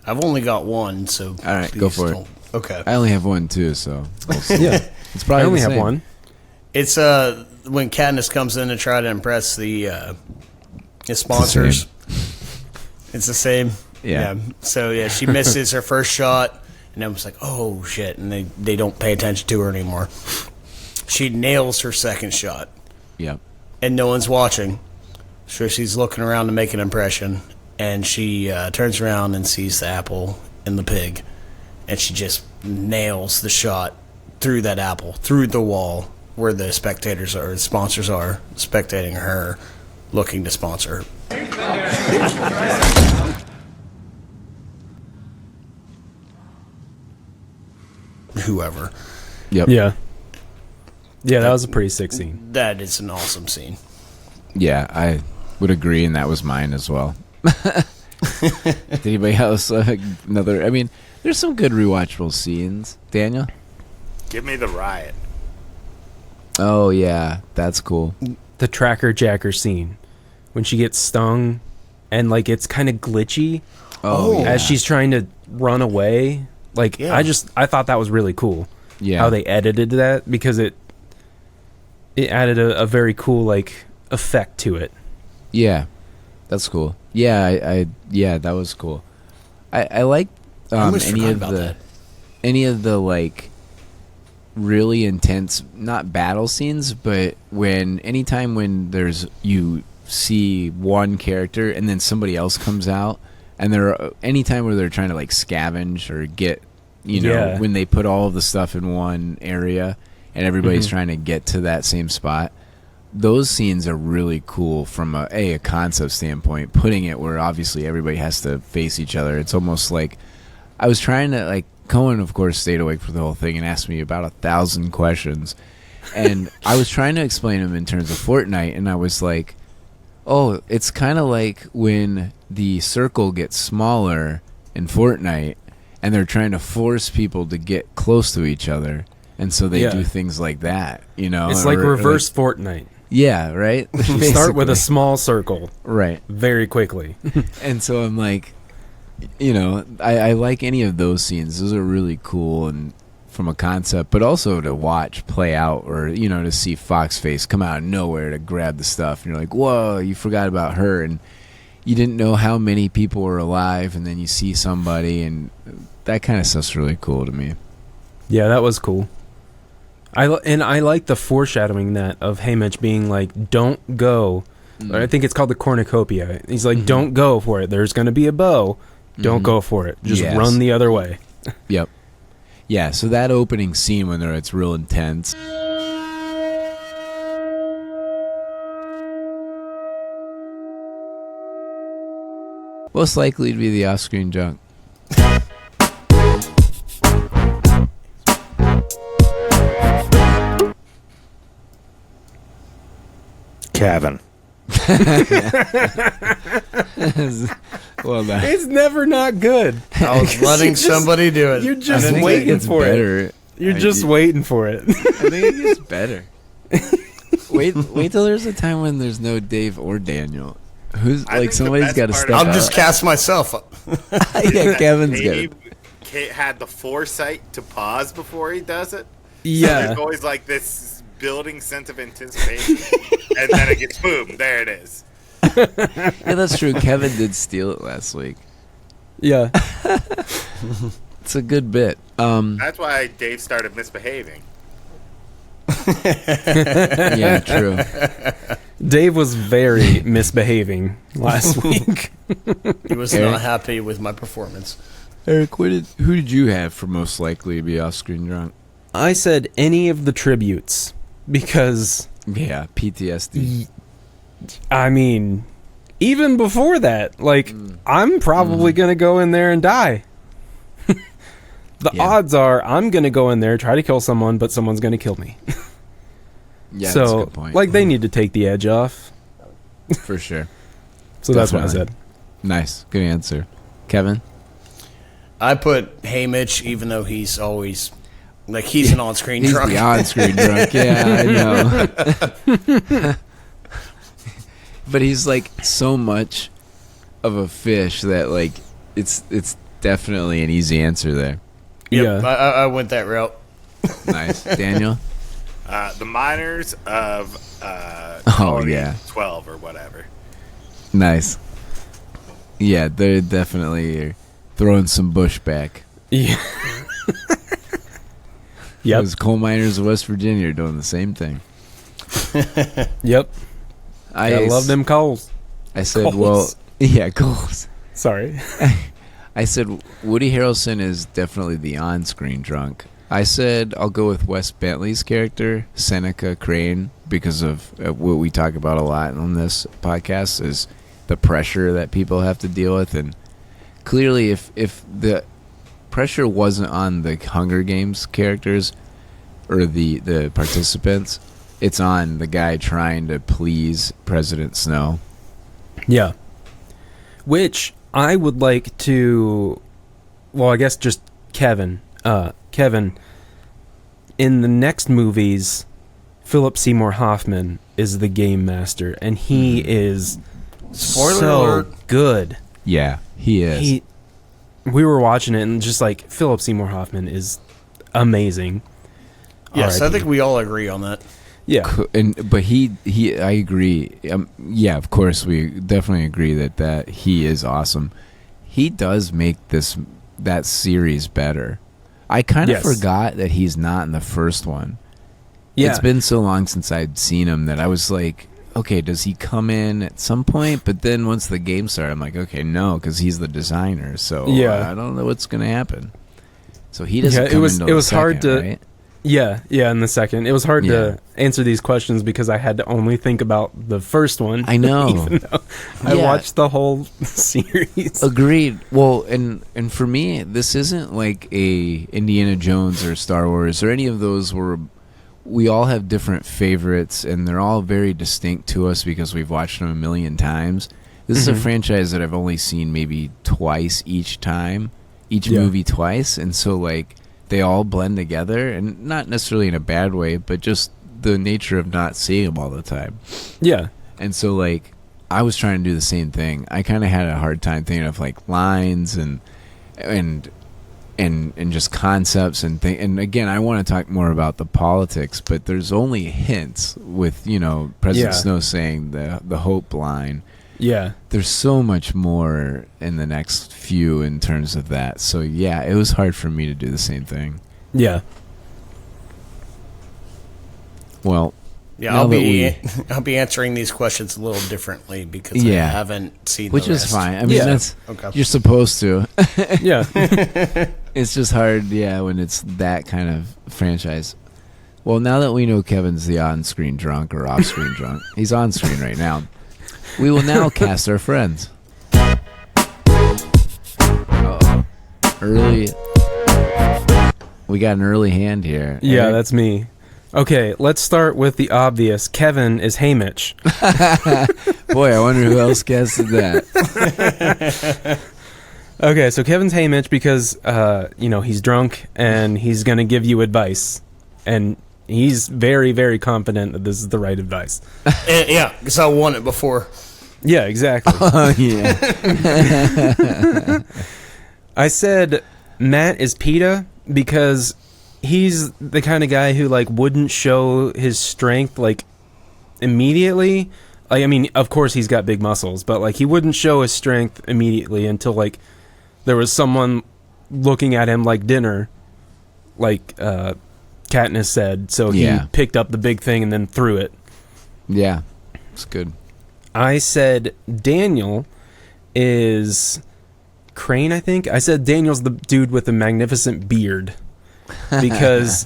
I've only got one, so... All right, go for it. Okay. I only have one, too, so... We'll see. Yeah. It's probably I only the have same. one. It's when Katniss comes in to try to impress the sponsors. It's the same. Yeah. So, yeah, she misses her first shot, and everyone's like, oh, shit, and they don't pay attention to her anymore. She nails her second shot. Yep. And no one's watching. So she's looking around to make an impression, and she turns around and sees the apple and the pig, and she just nails the shot through that apple, through the wall where the spectators are, the sponsors are, spectating her, looking to sponsor her. Whoever. Yep. Yeah. Yeah, that was a pretty sick scene. That is an awesome scene. Yeah, I would agree, and that was mine as well. Did anybody else another? I mean, there's some good rewatchable scenes. Daniel? Give me the riot. Oh, yeah, that's cool. The Tracker Jacker scene. When she gets stung, and, like, it's kind of glitchy. Oh, yeah. As she's trying to run away. Like, Yeah. I thought that was really cool. Yeah. How they edited that, because it added a very cool, like, effect to it. Yeah, that's cool. Yeah, yeah, that was cool. I like any of the like really intense, not battle scenes, but anytime when you see one character and then somebody else comes out, and anytime where they're trying to like scavenge or get, when they put all of the stuff in one area and everybody's trying to get to that same spot. Those scenes are really cool from a concept standpoint, putting it where obviously everybody has to face each other. It's almost like I was trying to, like, Cohen, of course, stayed awake for the whole thing and asked me about 1,000 questions. And I was trying to explain them in terms of Fortnite, and I was like, oh, it's kind of like when the circle gets smaller in Fortnite, and they're trying to force people to get close to each other. And so they do things like that, It's like reverse Fortnite. Yeah, right? You start with a small circle. Right. Very quickly. And so I'm like, I like any of those scenes. Those are really cool and from a concept, but also to watch play out, or, to see Foxface come out of nowhere to grab the stuff. And you're like, whoa, you forgot about her. And you didn't know how many people were alive. And then you see somebody, and that kind of stuff's really cool to me. Yeah, that was cool. I like the foreshadowing that of Haymitch being like, don't go. I think it's called the cornucopia. He's like, don't go for it. There's going to be a bow. Don't go for it. Just run the other way. Yep. Yeah, so that opening scene when it's real intense. Most likely to be the Offscreen Drunk. Kevin. Well done. It's never not good. I was letting somebody do it. You're just waiting for better. it. You're just waiting for it. I think it gets better. Wait till there's a time when there's no Dave or Daniel. Who's I think the somebody's best got to part step of- I'll just up. cast myself. Yeah, Kevin's Dave good. had the foresight to pause before he does it. Yeah. There's always like this building sense of anticipation, and then it gets boom. There it is. Yeah, that's true. Kevin did steal it last week. Yeah. It's a good bit. That's why Dave started misbehaving. Yeah, true. Dave was very misbehaving last week. He was not happy with my performance. Eric, who did you have for most likely to be off-screen drunk? I said any of the tributes because, Yeah, PTSD. I mean, even before that, like, I'm probably going to go in there and die. The Yeah. odds are I'm going to go in there, try to kill someone, but someone's going to kill me. Yeah, So, that's a good point. like, they need to take the edge off. For sure. So that's what I Definitely. said. Nice. Good answer. Kevin? I put Hey Mitch, even though he's always like he's an on-screen He's drunk. the on-screen drunk. Yeah, I know. But he's like so much of a fish that like it's definitely an easy answer there. Yep, Yeah. I went that route. Nice. Daniel? The miners of Oh, yeah. 12 or whatever. Nice. Yeah, they're definitely throwing some bush back. Yeah. Yep. Those coal miners of West Virginia are doing the same thing. Yep. I love them coals. I said, Coals. well, yeah, coals. Sorry. I said Woody Harrelson is definitely the on-screen drunk. I said I'll go with Wes Bentley's character, Seneca Crane, because of what we talk about a lot on this podcast is the pressure that people have to deal with. And clearly, if the pressure wasn't on the Hunger Games characters or the participants, it's on the guy trying to please President Snow. Yeah. Which I would like to, well, I guess just Kevin. Kevin, in the next movies, Philip Seymour Hoffman is the game master, and he is Spoiler so alert. good. Yeah, he is. We were watching it, and just like Philip Seymour Hoffman is amazing. Yes, I R.I.P. think we all agree on that. Yeah. But he I agree. Yeah, of course we definitely agree that he is awesome. He does make that series better. I kind of Yes. forgot that he's not in the first one. Yeah. It's been so long since I'd seen him that I was like, okay, does he come in at some point? But then once the game started, I'm like, okay, no, because he's the designer. So Yeah. I don't know what's going to happen. So he doesn't Yeah, come it was until the hard second, to right? Yeah, in the second. It was hard Yeah. to answer these questions because I had to only think about the first one. I know. Even though I Yeah. watched the whole series. Agreed. Well, and for me, this isn't like a Indiana Jones or Star Wars or any of those where we all have different favorites and they're all very distinct to us because we've watched them a million times. This is a franchise that I've only seen maybe twice each movie twice, and so like they all blend together, and not necessarily in a bad way, but just the nature of not seeing them all the time. Yeah. And so, like, I was trying to do the same thing. I kind of had a hard time thinking of like lines and just concepts and things. And again, I want to talk more about the politics, but there's only hints with President Snow saying the hope line. Yeah. There's so much more in the next few in terms of that. So yeah, it was hard for me to do the same thing. Yeah. Well, Yeah, now I'll be answering these questions a little differently because Yeah. I haven't seen which the is rest. fine. I mean, Yeah. that's Okay. you're supposed to. Yeah. It's just hard, yeah, when it's that kind of franchise. Well, now that we know Kevin's the on-screen drunk or off-screen drunk, he's on-screen right now. We will now cast our friends. Uh-oh. Early. We got an early hand here. Yeah, Eric? that's me. Okay, let's start with the obvious. Kevin is Haymitch. Boy, I wonder who else guessed that. Okay, so Kevin's Haymitch because, he's drunk and he's going to give you advice. And he's very, very confident that this is the right advice. Yeah, because I won it before. Yeah, exactly. Oh, yeah. I said Matt is PETA because he's the kind of guy who like wouldn't show his strength like immediately. Like, I mean, of course he's got big muscles, but like he wouldn't show his strength immediately until like there was someone looking at him like dinner, like Katniss said. So he picked up the big thing and then threw it. Yeah, it's good. I said Daniel is Crane, I think. I said Daniel's the dude with the magnificent beard because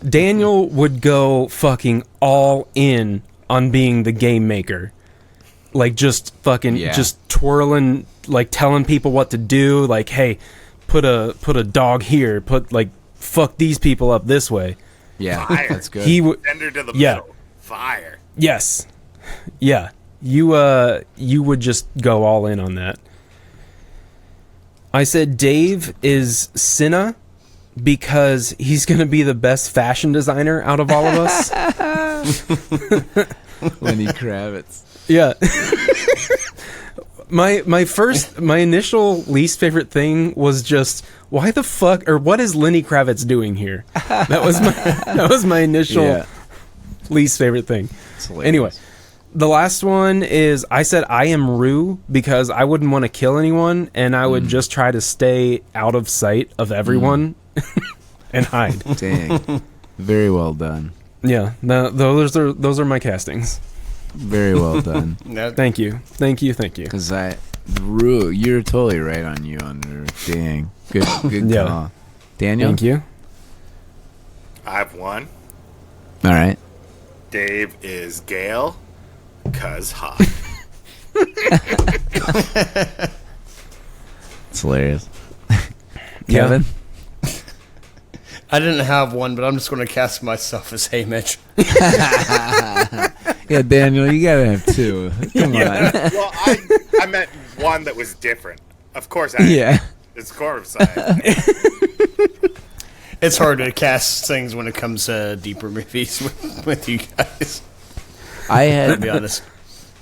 Daniel would go fucking all in on being the game maker. Like just fucking just twirling, like telling people what to do, like, hey, put a dog here, put like fuck these people up this way. Yeah, Fire. that's good. He would Send her to the middle. Fire. Yes. Yeah. You would just go all in on that. I said Dave is Cinna because he's going to be the best fashion designer out of all of us. Lenny Kravitz. Yeah. My initial least favorite thing was just why the fuck or what is Lenny Kravitz doing here? That was my initial least favorite thing. Anyway, the last one is I said I am Rue because I wouldn't want to kill anyone and I would just try to stay out of sight of everyone and hide. Dang. Very well done. Yeah, those are my castings. Very well done. Thank you. Because you're totally right on you on there. Dang. Good call. Daniel? Thank you. I have one. All right. Dave is Gale, cuz hot. It's hilarious. Yeah. Kevin? I didn't have one, but I'm just going to cast myself as Haymitch. Yeah, Daniel, you gotta have two. Come on. Well, I meant one that was different. Of course, it's corpse side. It's hard to cast things when it comes to deeper movies with you guys. To be honest.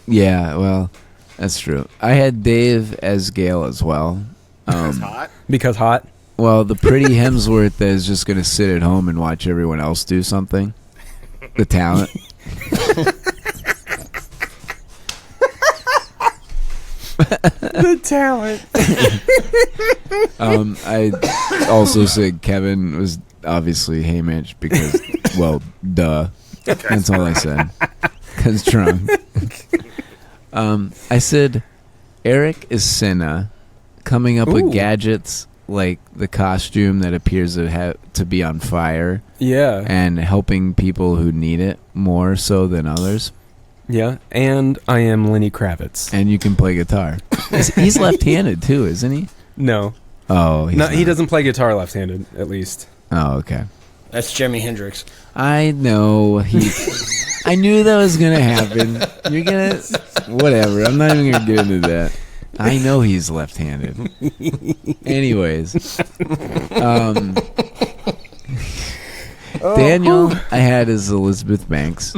Yeah, well, that's true. I had Dave as Gale as well. Hot. Because hot. Well, the pretty Hemsworth that is just going to sit at home and watch everyone else do something. The talent. The talent. I also said Kevin was obviously Haymitch because, well, duh. That's all I said. Because drunk. I said Eric is Cinna, coming up with gadgets like the costume that appears to be on fire. Yeah. And helping people who need it more so than others. Yeah, and I am Lenny Kravitz. And you can play guitar. He's left-handed too, isn't he? No. Oh, he doesn't play guitar left-handed, at least. Oh, okay. That's Jimi Hendrix. I know. I knew that was going to happen. You're going to... Whatever. I'm not even going to get into that. I know he's left-handed. Anyways. Daniel, I had as Elizabeth Banks.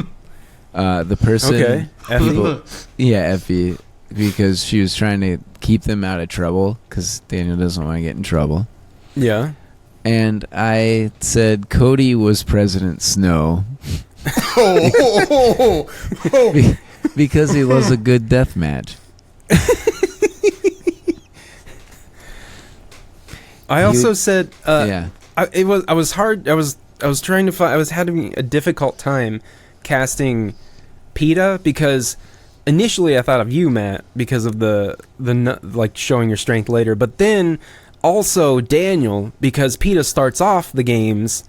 The person... Okay. People, Effie. Because she was trying to keep them out of trouble. Because Daniel doesn't want to get in trouble. Yeah. And I said Cody was President Snow. Because he was a good death match. I also said yeah. I was having a difficult time casting PETA because initially I thought of you, Matt, because of the like showing your strength later, but then also Daniel because PETA starts off the games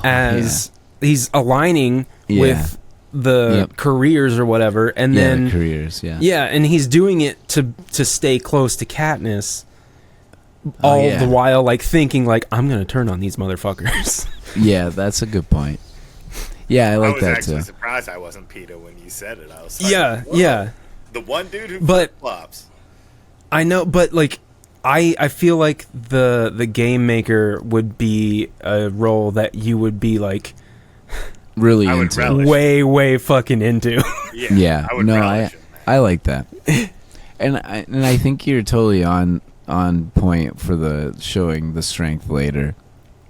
as he's aligning with the careers or whatever, and then the careers, and he's doing it to stay close to Katniss. All the while, like thinking, like I'm gonna turn on these motherfuckers. Yeah, that's a good point. Yeah, I like that too. I was actually surprised I wasn't PETA when you said it. I was like, yeah. The one dude who flops. I know, but like, I feel like the game maker would be a role that you would be like really I would into. relish way fucking into. Yeah, I would no, relish it. I like that, and I think you're totally on point for the showing the strength later.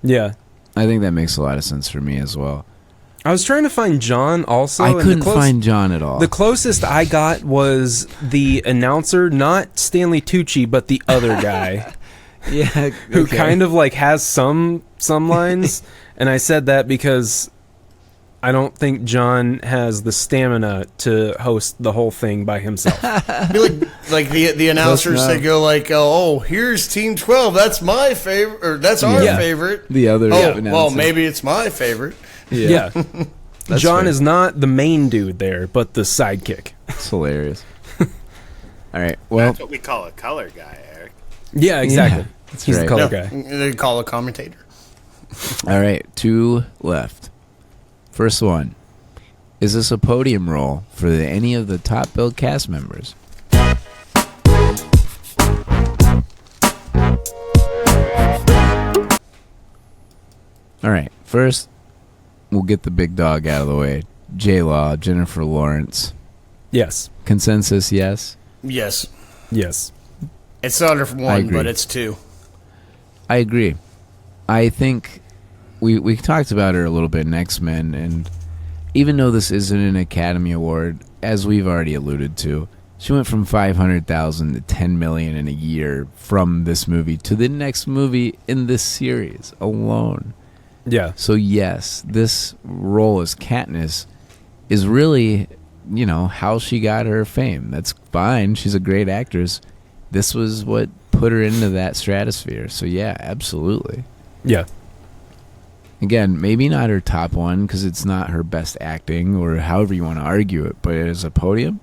Yeah. I think that makes a lot of sense for me as well. I was trying to find John also. I and couldn't find John at all. The closest I got was the announcer, not Stanley Tucci, but the other guy. Yeah, who kind of like has some lines. And I said that because I don't think John has the stamina to host the whole thing by himself. like the announcers, they go like, "Oh, here's Team 12. That's my favorite, or that's our favorite." The other, well, maybe it's my favorite. Yeah. John fair. is not the main dude there, but the sidekick. It's hilarious. All right, well, That's what we call a color guy, Eric. Yeah, exactly. that's He's right. the color No, guy. they call a commentator. All right, 2 left. First one. Is this a podium role for any of the top billed cast members? All right, first, we'll get the big dog out of the way. J-Law, Jennifer Lawrence. Yes. Consensus, yes? Yes, Yes. it's under I one, agree. but it's 2. I agree. I think we talked about her a little bit in X-Men, and even though this isn't an Academy Award, as we've already alluded to, she went from 500,000 to 10 million in a year from this movie to the next movie in this series alone. Yeah. So yes, this role as Katniss is really, how she got her fame. That's fine. She's a great actress. This was what put her into that stratosphere. So yeah, absolutely. Yeah. Again, maybe not her top one because it's not her best acting or however you want to argue it, but as a podium,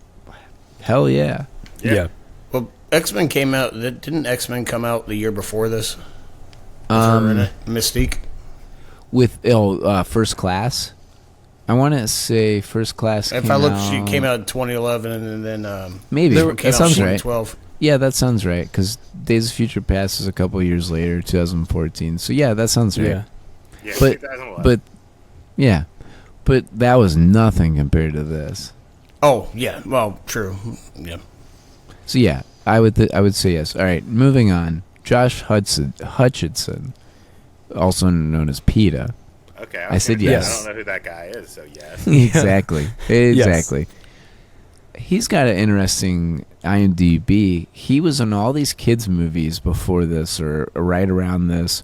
hell yeah. Yeah. Well, X-Men came out. Didn't X-Men come out the year before this? With her in it? Mystique. With First Class, I want to say First Class. If I look, she came out in 2011, and then maybe came that out sounds in right. 2012. Yeah, that sounds right because Days of Future Past is a couple years later, 2014. So yeah, that sounds right. Yeah. Yeah, But 2011. but that was nothing compared to this. Oh yeah, well, true. Yeah. So yeah, I would say yes. All right, moving on. Josh Hutcherson, also known as PETA. Okay, I said gonna say, yes. I don't know who that guy is, so yes. Exactly. Exactly. He's got an interesting IMDb. He was in all these kids' movies before this or right around this.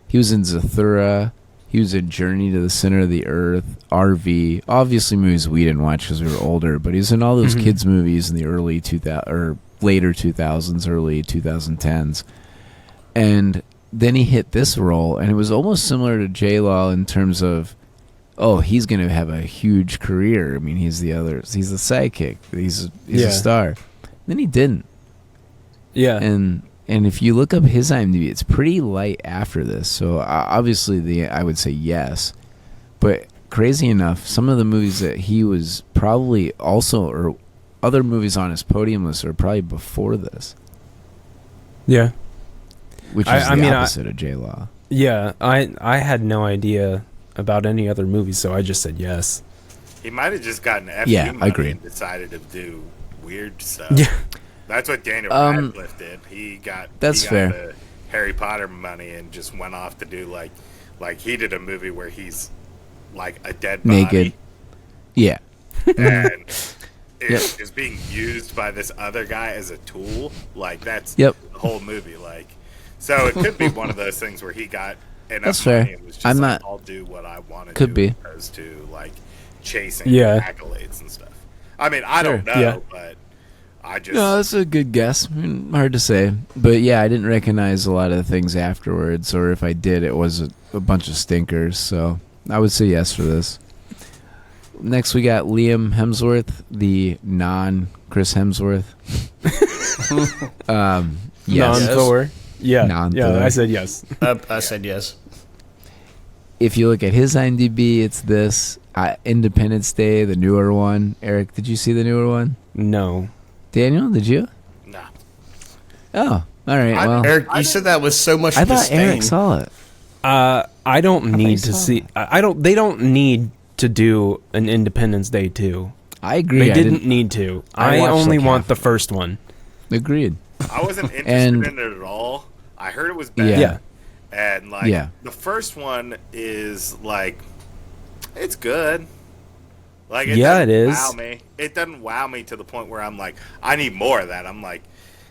He was in Zathura. He was in Journey to the Center of the Earth, RV. Obviously movies we didn't watch because we were older, but he was in all those kids' movies in the early 2000 or later 2000s, early 2010s. And then he hit this role, and it was almost similar to J-Law in terms of, he's going to have a huge career. I mean, he's the sidekick. He's a star. Then he didn't. Yeah. And if you look up his IMDb, it's pretty light after this. So obviously, I would say yes. But crazy enough, some of the movies that he was probably also, or other movies on his podium list, are probably before this. Yeah. Which is the opposite of J-Law. Yeah. I had no idea about any other movies, so I just said yes. He might have just gotten FU Yeah, I money agree. and decided to do weird stuff. Yeah. That's what Daniel Radcliffe did. He got fair. the Harry Potter money and just went off to do like he did a movie where he's like a dead body Naked. Yeah. and is being used by this other guy as a tool. Like that's Yep. the whole movie. Like so it could be one of those things where he got enough That's money fair. and was just I'm like, not- I'll do what I want to Could do be. as opposed to like chasing accolades and stuff. I mean, I don't know, Yeah. but I just No, that's a good guess. Hard to say. But yeah, I didn't recognize a lot of the things afterwards, or if I did, it was a bunch of stinkers. So I would say yes for this. Next, we got Liam Hemsworth, the non-Chris Hemsworth. Yes. Non-Thor. Yeah. Non-Thor. Yeah, I said yes. I said yes. If you look at his IMDb, it's this. Independence Day, the newer one. Eric, did you see the newer one? No. Daniel, did you? nah. Oh, all right. Well, Eric, you said that with so much I thought disdain. Eric saw it. I don't need to see. I don't. They don't need to do an Independence Day 2. I agree. They didn't need to. I watched only like want half the of it. first one. Agreed. I wasn't interested And- in it at all. I heard it was bad. Yeah. And like Yeah. the first one is like it's good. Like Yeah, doesn't it is. Wow me. It doesn't wow me to the point where I'm like, I need more of that. I'm like,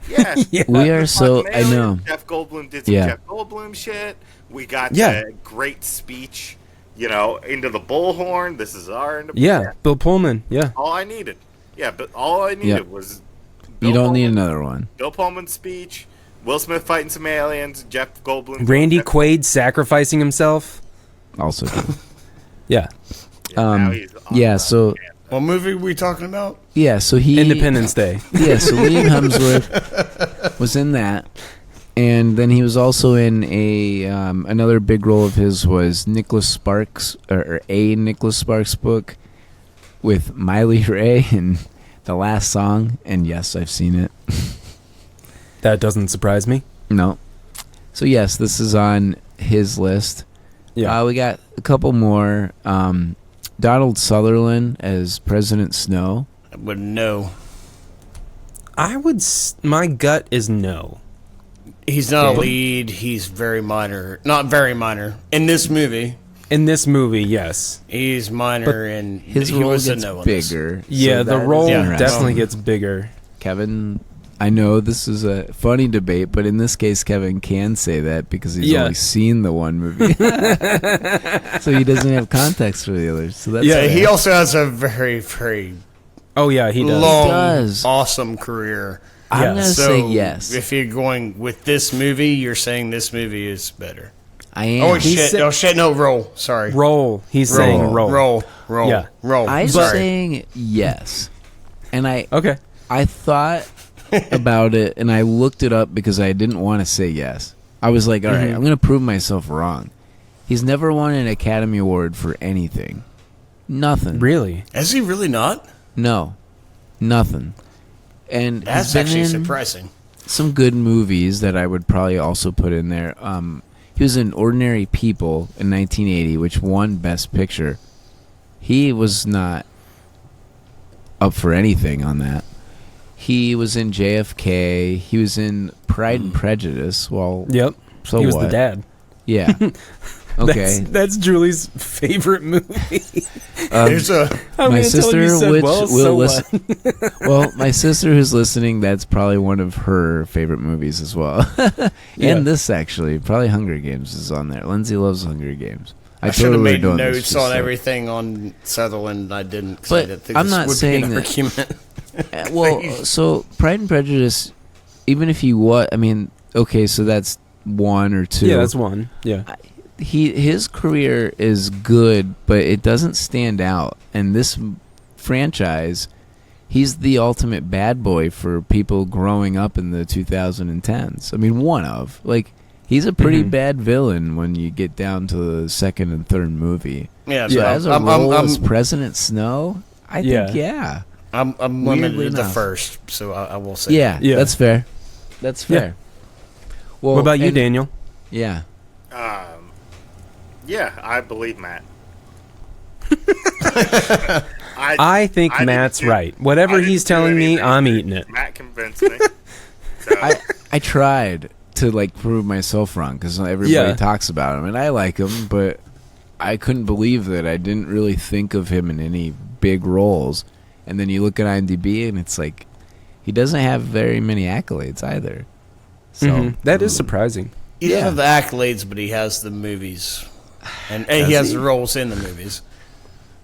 yeah, Yeah. We are so. fucking I know. aliens. Jeff Goldblum did some Yeah. Jeff Goldblum shit. We got Yeah. the great speech, into the bullhorn. This is our Yeah, Bill Pullman. Yeah. All I needed. Yeah, but all I needed Yep. was You don't need Pullman, another one. Bill Pullman's speech, Will Smith fighting some aliens, Jeff Goldblum. Randy Jeff- Quaid sacrificing himself. Also good. Yeah. now he's on Yeah. the- So What movie are we talking about? yeah. So he Independence Day. Yeah. So Liam Hemsworth was in that, and then he was also in a another big role of his was Nicholas Sparks or a Nicholas Sparks book with Miley Ray and The Last Song. And yes, I've seen it. That doesn't surprise me. No. So yes, this is on his list. Yeah. We got a couple more. Donald Sutherland as President Snow. I wouldn't know. My gut is no. He's not a lead. He's very minor. Not very minor. In this movie, In this movie, yes. he's minor, and His he role was a gets no on this. bigger. Yeah, so the that role is Yeah. interesting. definitely gets bigger. Kevin, I know this is a funny debate, but in this case, Kevin can say that because he's Yeah. only seen the one movie, so he doesn't have context for the others. So that's Yeah, fair. he also has a very, very Oh, yeah, he does. long, does. awesome career. I'm Yeah. gonna So say yes. if you're going with this movie, you're saying this movie is better. I am. Oh He shit! said- Oh shit! No, roll. Sorry. Roll. He's saying roll. Roll. Yeah. Roll. I'm Sorry. saying yes, and Okay. I thought about it and I looked it up because I didn't want to say yes. I was like, all right, I'm going to prove myself wrong. He's never won an Academy Award for anything. Nothing. Really? Is he really not? No. Nothing. And That's he's been actually in surprising. some good movies that I would probably also put in there. He was in Ordinary People in 1980, which won Best Picture. He was not up for anything on that. He was in JFK. He was in Pride and Prejudice. Well, Yep. so he was what? the dad. Yeah. Okay. That's Julie's favorite movie. There's a. I'm my gonna tell sister, him you said, which well, will so listen. Well, my sister who's listening, that's probably one of her favorite movies as well. Yeah. And this actually, probably Hunger Games is on there. Lindsay loves Hunger Games. I should have made doing this notes just on so- everything on Sutherland. I didn't. 'cause But I didn't think I'm this not would saying be an that- argument. Well, so Pride and Prejudice, even if I mean, okay, so that's one or two. Yeah, that's one. Yeah. His career is good, but it doesn't stand out. And this franchise, he's the ultimate bad boy for people growing up in the 2010s. I mean, he's a pretty bad villain when you get down to the second and third movie. Yeah, So so as a role as President Snow, I think Yeah. I'm Weirdly limited to the enough. first, so I will say. Yeah, Yeah. that's fair. That's fair. Well, What about you, and- Daniel? Yeah. Yeah, I believe Matt. I think didn't Matt's do- right. I Whatever didn't he's do telling me, anything. I'm eating it. Matt convinced me. So, I tried to prove myself wrong because everybody Yeah. talks about him and I like him, but I couldn't believe that I didn't really think of him in any big roles. And then you look at IMDb and it's like he doesn't have very many accolades either. So Mhm. That is surprising. He doesn't Yeah. have the accolades, but he has the movies, and he has the roles in the movies.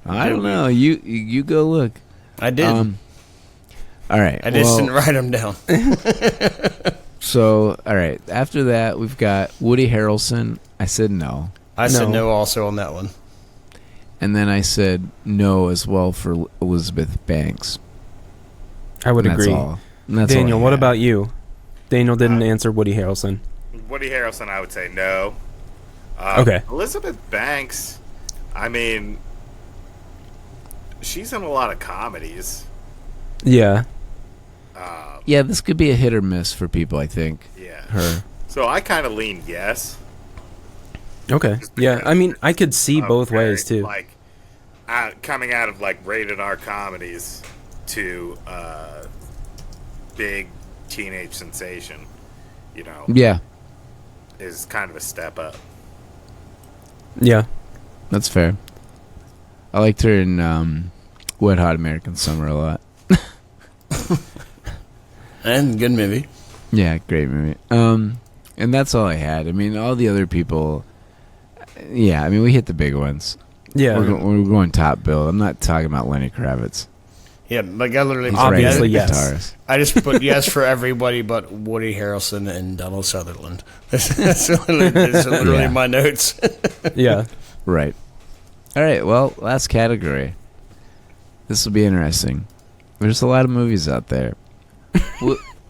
I don't know. You go look. I did. All right. I just well, didn't write them down. So all right. After that, we've got Woody Harrelson. I said no, I said No. no also on that one. and then I said no as well for Elizabeth Banks. I would And that's agree. all. And that's all Daniel, I what had. about you? Daniel didn't answer Woody Harrelson. Woody Harrelson, I would say no. Okay. Elizabeth Banks, I mean, she's in a lot of comedies. Yeah. Yeah, this could be a hit or miss for people. I think Yeah. her. So I kind of lean yes. Okay. Yeah. I mean, I could see both ways too. Like, coming out of like rated R comedies to big teenage sensation, Yeah, is kind of a step up. Yeah. that's fair. I liked her in Wet Hot American Summer a lot. And good movie. Yeah, great movie. And that's all I had. I mean, all the other people. Yeah, I mean, we hit the big ones. Yeah. We're going top bill. I'm not talking about Lenny Kravitz. Yeah, like I literally He's Obviously, a regular yes. guitarist. I just put yes for everybody but Woody Harrelson and Donald Sutherland. That's literally Yeah. my notes. Yeah. Right. All right. Well, last category. This will be interesting. There's a lot of movies out there.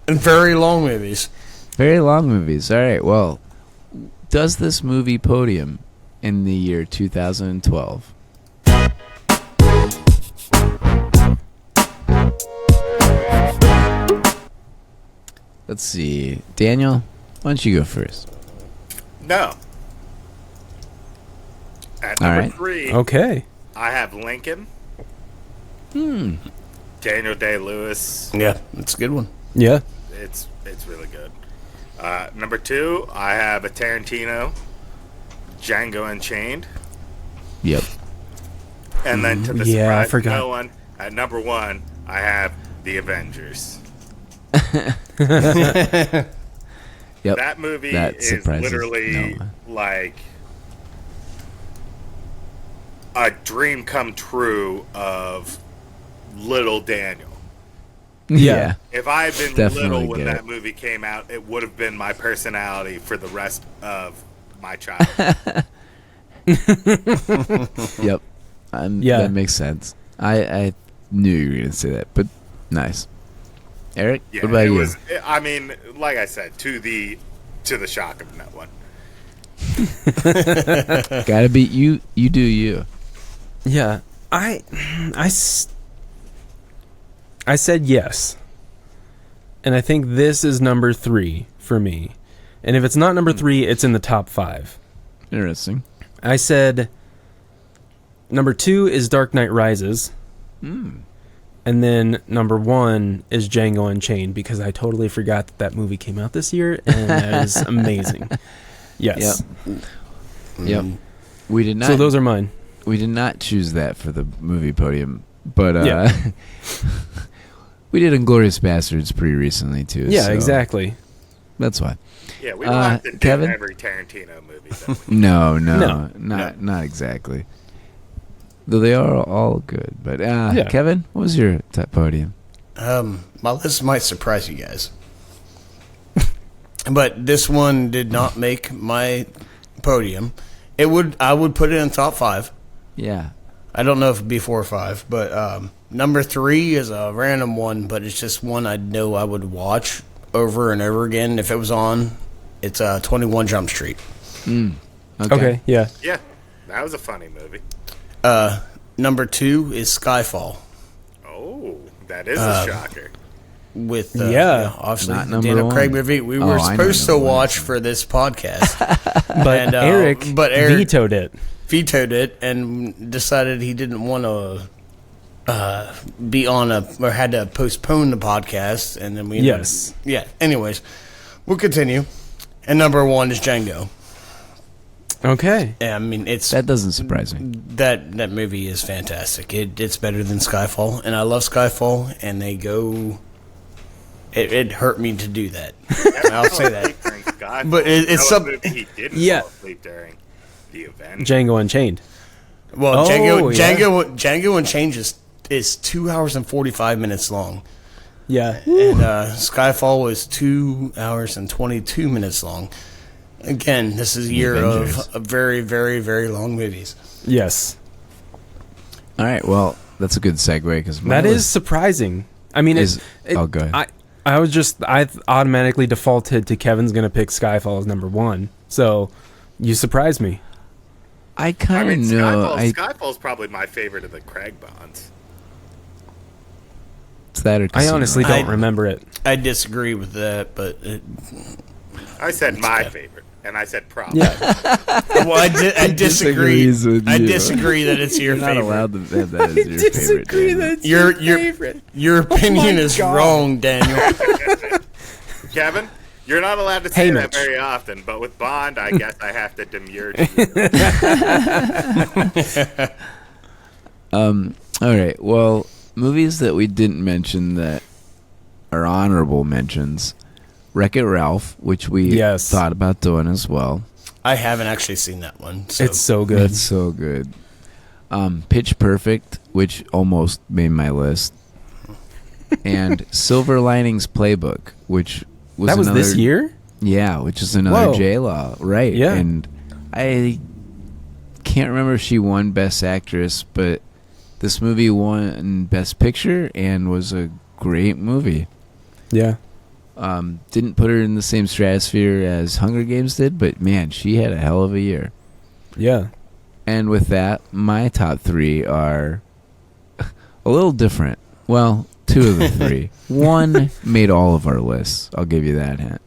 And very long movies. Very long movies. All right. Well, does this movie podium in the year 2012? Let's see. Daniel, why don't you go first? No. At All number right. 3, Okay. I have Lincoln. Daniel Day-Lewis. Yeah, it's a good one. Yeah. It's really good. Number 2, I have a Tarantino, Django Unchained. Yep. And then to the Yeah, I surprise forgot. of no one, at number 1, I have The Avengers. Yep. That movie That is surprises literally no one. like a dream come true of little Daniel. Yeah. If I had been Definitely little when get that it. movie came out, it would have been my personality for the rest of my childhood. Yep. Yeah. That makes sense. I knew you were going to say that, but nice. Eric, Yeah, what about it you? was. I mean, like I said, to the shock of no one. Gotta be you. You do you. Yeah. I said yes. And I think this is number 3 for me. And if it's not number 3, it's in the top 5. Interesting. I said number 2 is Dark Knight Rises. And then number 1 is Django Unchained, because I totally forgot that movie came out this year, and that is amazing. Yes. Yep. We did not. So those are mine. We did not choose that for the movie podium, but Yeah. we did Inglourious Bastards pretty recently too. Yeah, so exactly. That's why. Yeah, we don't have to do Kevin? every Tarantino movie. Though. No, No. not exactly. Though they are all good, but Yeah. Kevin, what was your top podium? My list might surprise you guys. But this one did not make my podium. I would put it in top 5. Yeah. I don't know if it'd be 4 or 5, but number 3 is a random one, but it's just one I know I would watch over and over again if it was on. It's 21 Jump Street. Okay, yeah. Yeah, that was a funny movie. Number 2 is Skyfall Oh, that is a shocker. with Yeah. obviously Not the number Daniel 1. Craig movie we Oh, were I know supposed to number 1. watch for this podcast. But And, Eric vetoed it. Vetoed it and decided he didn't want to be on or had to postpone the podcast, and then we Yes. Anyways, we'll continue. And number 1 is Django. Okay. Yeah, I mean That doesn't surprise me. that movie is fantastic. It's better than Skyfall, and I love Skyfall. And they go. It hurt me to do that. I'll say that. But it's something something. he didn't Yeah. fall asleep during the event. Django Unchained. Well, Oh, Django Unchained is 2 hours and 45 minutes long, Yeah. and Skyfall was 2 hours and 22 minutes long. Again, this is a year Avengers. of very, very, very long movies. Yes. All right. Well, that's a good segue because That is surprising. I mean, oh, go ahead. I automatically defaulted to Kevin's going to pick Skyfall as number 1. So you surprised me. I I kind of mean, know. Skyfall's probably my favorite of the Craig Bonds. It's that or I Casino. honestly don't remember it. I disagree with that, but I said my favorite. And I said probably. Yeah. Well, I disagree. disagrees with I you. disagree that it's your You're not favorite. allowed to have that as your favorite. Daniel. Your favorite. Your opinion is wrong, Daniel. Kevin, you're not allowed to say that very often, but with Bond, I guess I have to demur to you. All right. Well, movies that we didn't mention that are honorable mentions. Wreck-It Ralph, which we thought about doing as well. I haven't actually seen that one. So. It's so good. It's so good. Pitch Perfect, which almost made my list. And Silver Linings Playbook, which was that was this year? Yeah, which is another J-Law. Right. Yeah. And I can't remember if she won Best Actress, but this movie won Best Picture and was a great movie. Yeah. Didn't put her in the same stratosphere as Hunger Games did, but man, she had a hell of a year. Yeah. And with that, my top three are a little different. Well, two of the three. One made all of our lists. I'll give you that hint.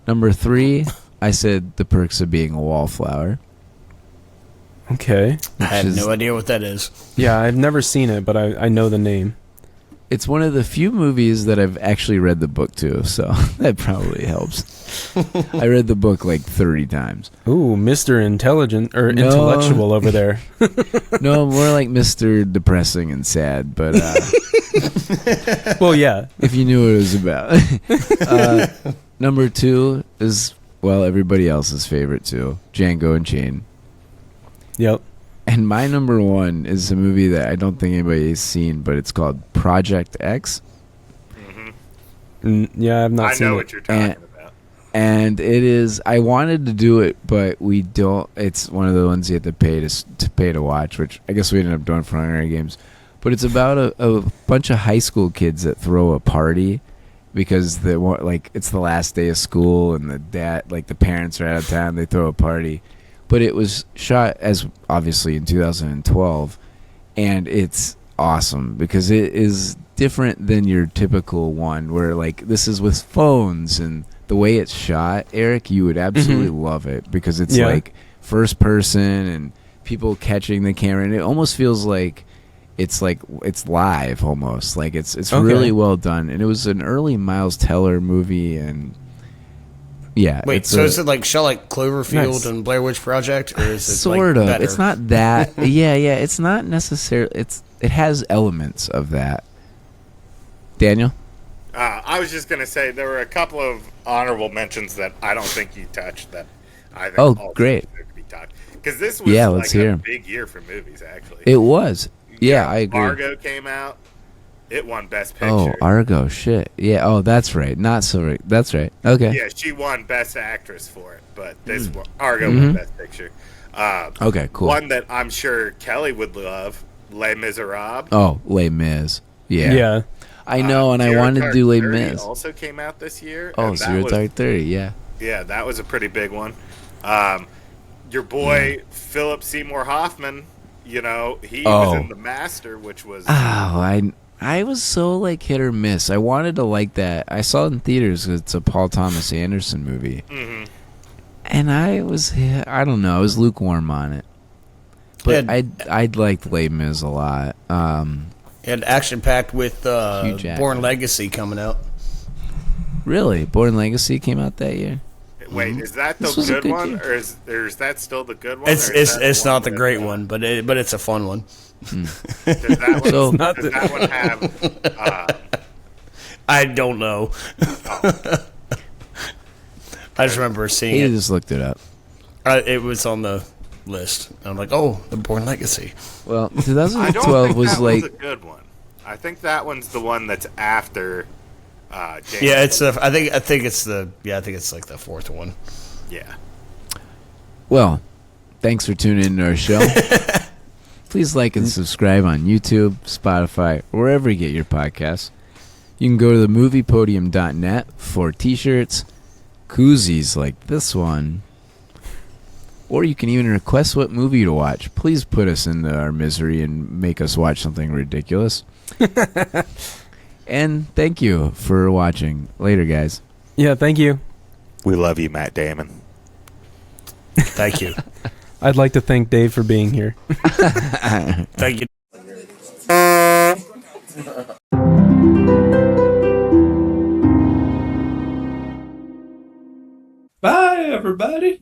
Number 3, I said The Perks of Being a Wallflower. Okay. I have no idea what that is. Yeah, I've never seen it, but I know the name. It's one of the few movies that I've actually read the book to, so that probably helps. I read the book like 30 times. Ooh, Mr. Intellectual over there. No, more like Mr. Depressing and Sad, but well, yeah. If you knew what it was about. Number 2 is, well, everybody else's favorite too, Django Unchained. Yep. And my number 1 is a movie that I don't think anybody has seen, but it's called Project X. Mm-hmm. Yeah, I've not seen it. I know what you're talking about. And it is, I wanted to do it, but we don't. It's one of the ones you have to pay to watch, which I guess we ended up doing for Hunger Games. But it's about a bunch of high school kids that throw a party because they want, like, it's the last day of school and the parents are out of town. They throw a party. But it was shot as obviously in 2012, and it's awesome because it is different than your typical one where, like, this is with phones, and the way it's shot, Eric, you would absolutely love it because it's like first person and people catching the camera, and it almost feels like it's live almost. Like it's really well done, and it was an early Miles Teller movie, and yeah. Wait, so is it like Cloverfield and Blair Witch Project, or is it sort of better? It's not that. yeah. It's not necessarily. It has elements of that. Daniel, I was just gonna say there were a couple of honorable mentions that I don't think you touched that I think also great. should be talked, because this was let's hear a 'em. big year for movies. Actually, it was. Yeah, I agree. Argo came out. It won Best Picture. Oh, Argo, shit. Yeah, oh, that's right. Not Silver. That's right. Okay. Yeah, she won Best Actress for it, but this one, Argo won Best Picture. Okay, cool. One that I'm sure Kelly would love, Les Miserables. Oh, Les Mis. Yeah. Yeah. I know, and I wanted to do Les Mis. Also came out this year. Oh, Zero Dark 30, yeah. Yeah, that was a pretty big one. Your boy, Philip Seymour Hoffman, he was in The Master, which was... Oh, I was so, like, hit or miss. I wanted to like that. I saw it in theaters because it's a Paul Thomas Anderson movie. Mm-hmm. And I don't know, I was lukewarm on it. But I'd liked Les Mis a lot. And action-packed with Born Legacy coming out. Really? Born Legacy came out that year? Wait, is that the good one, or is that still the good one? It's not the great one, but it's a fun one. Does that one have? I don't know. I just remember seeing it. He just looked it up. It was on the list. I'm like, oh, the Born Legacy. Well, I 2012 don't think was that like was a good one. I think that one's the one that's after. James Yeah, it's the. I think it's the. Yeah, I think it's like the fourth one. Yeah. Well, thanks for tuning in to our show. Please like and subscribe on YouTube, Spotify, or wherever you get your podcasts. You can go to themoviepodium.net for t-shirts, koozies like this one, or you can even request what movie to watch. Please put us into our misery and make us watch something ridiculous. And thank you for watching. Later, guys. Yeah, thank you. We love you, Matt Damon. Thank you. I'd like to thank Dave for being here. Thank you. Bye, everybody.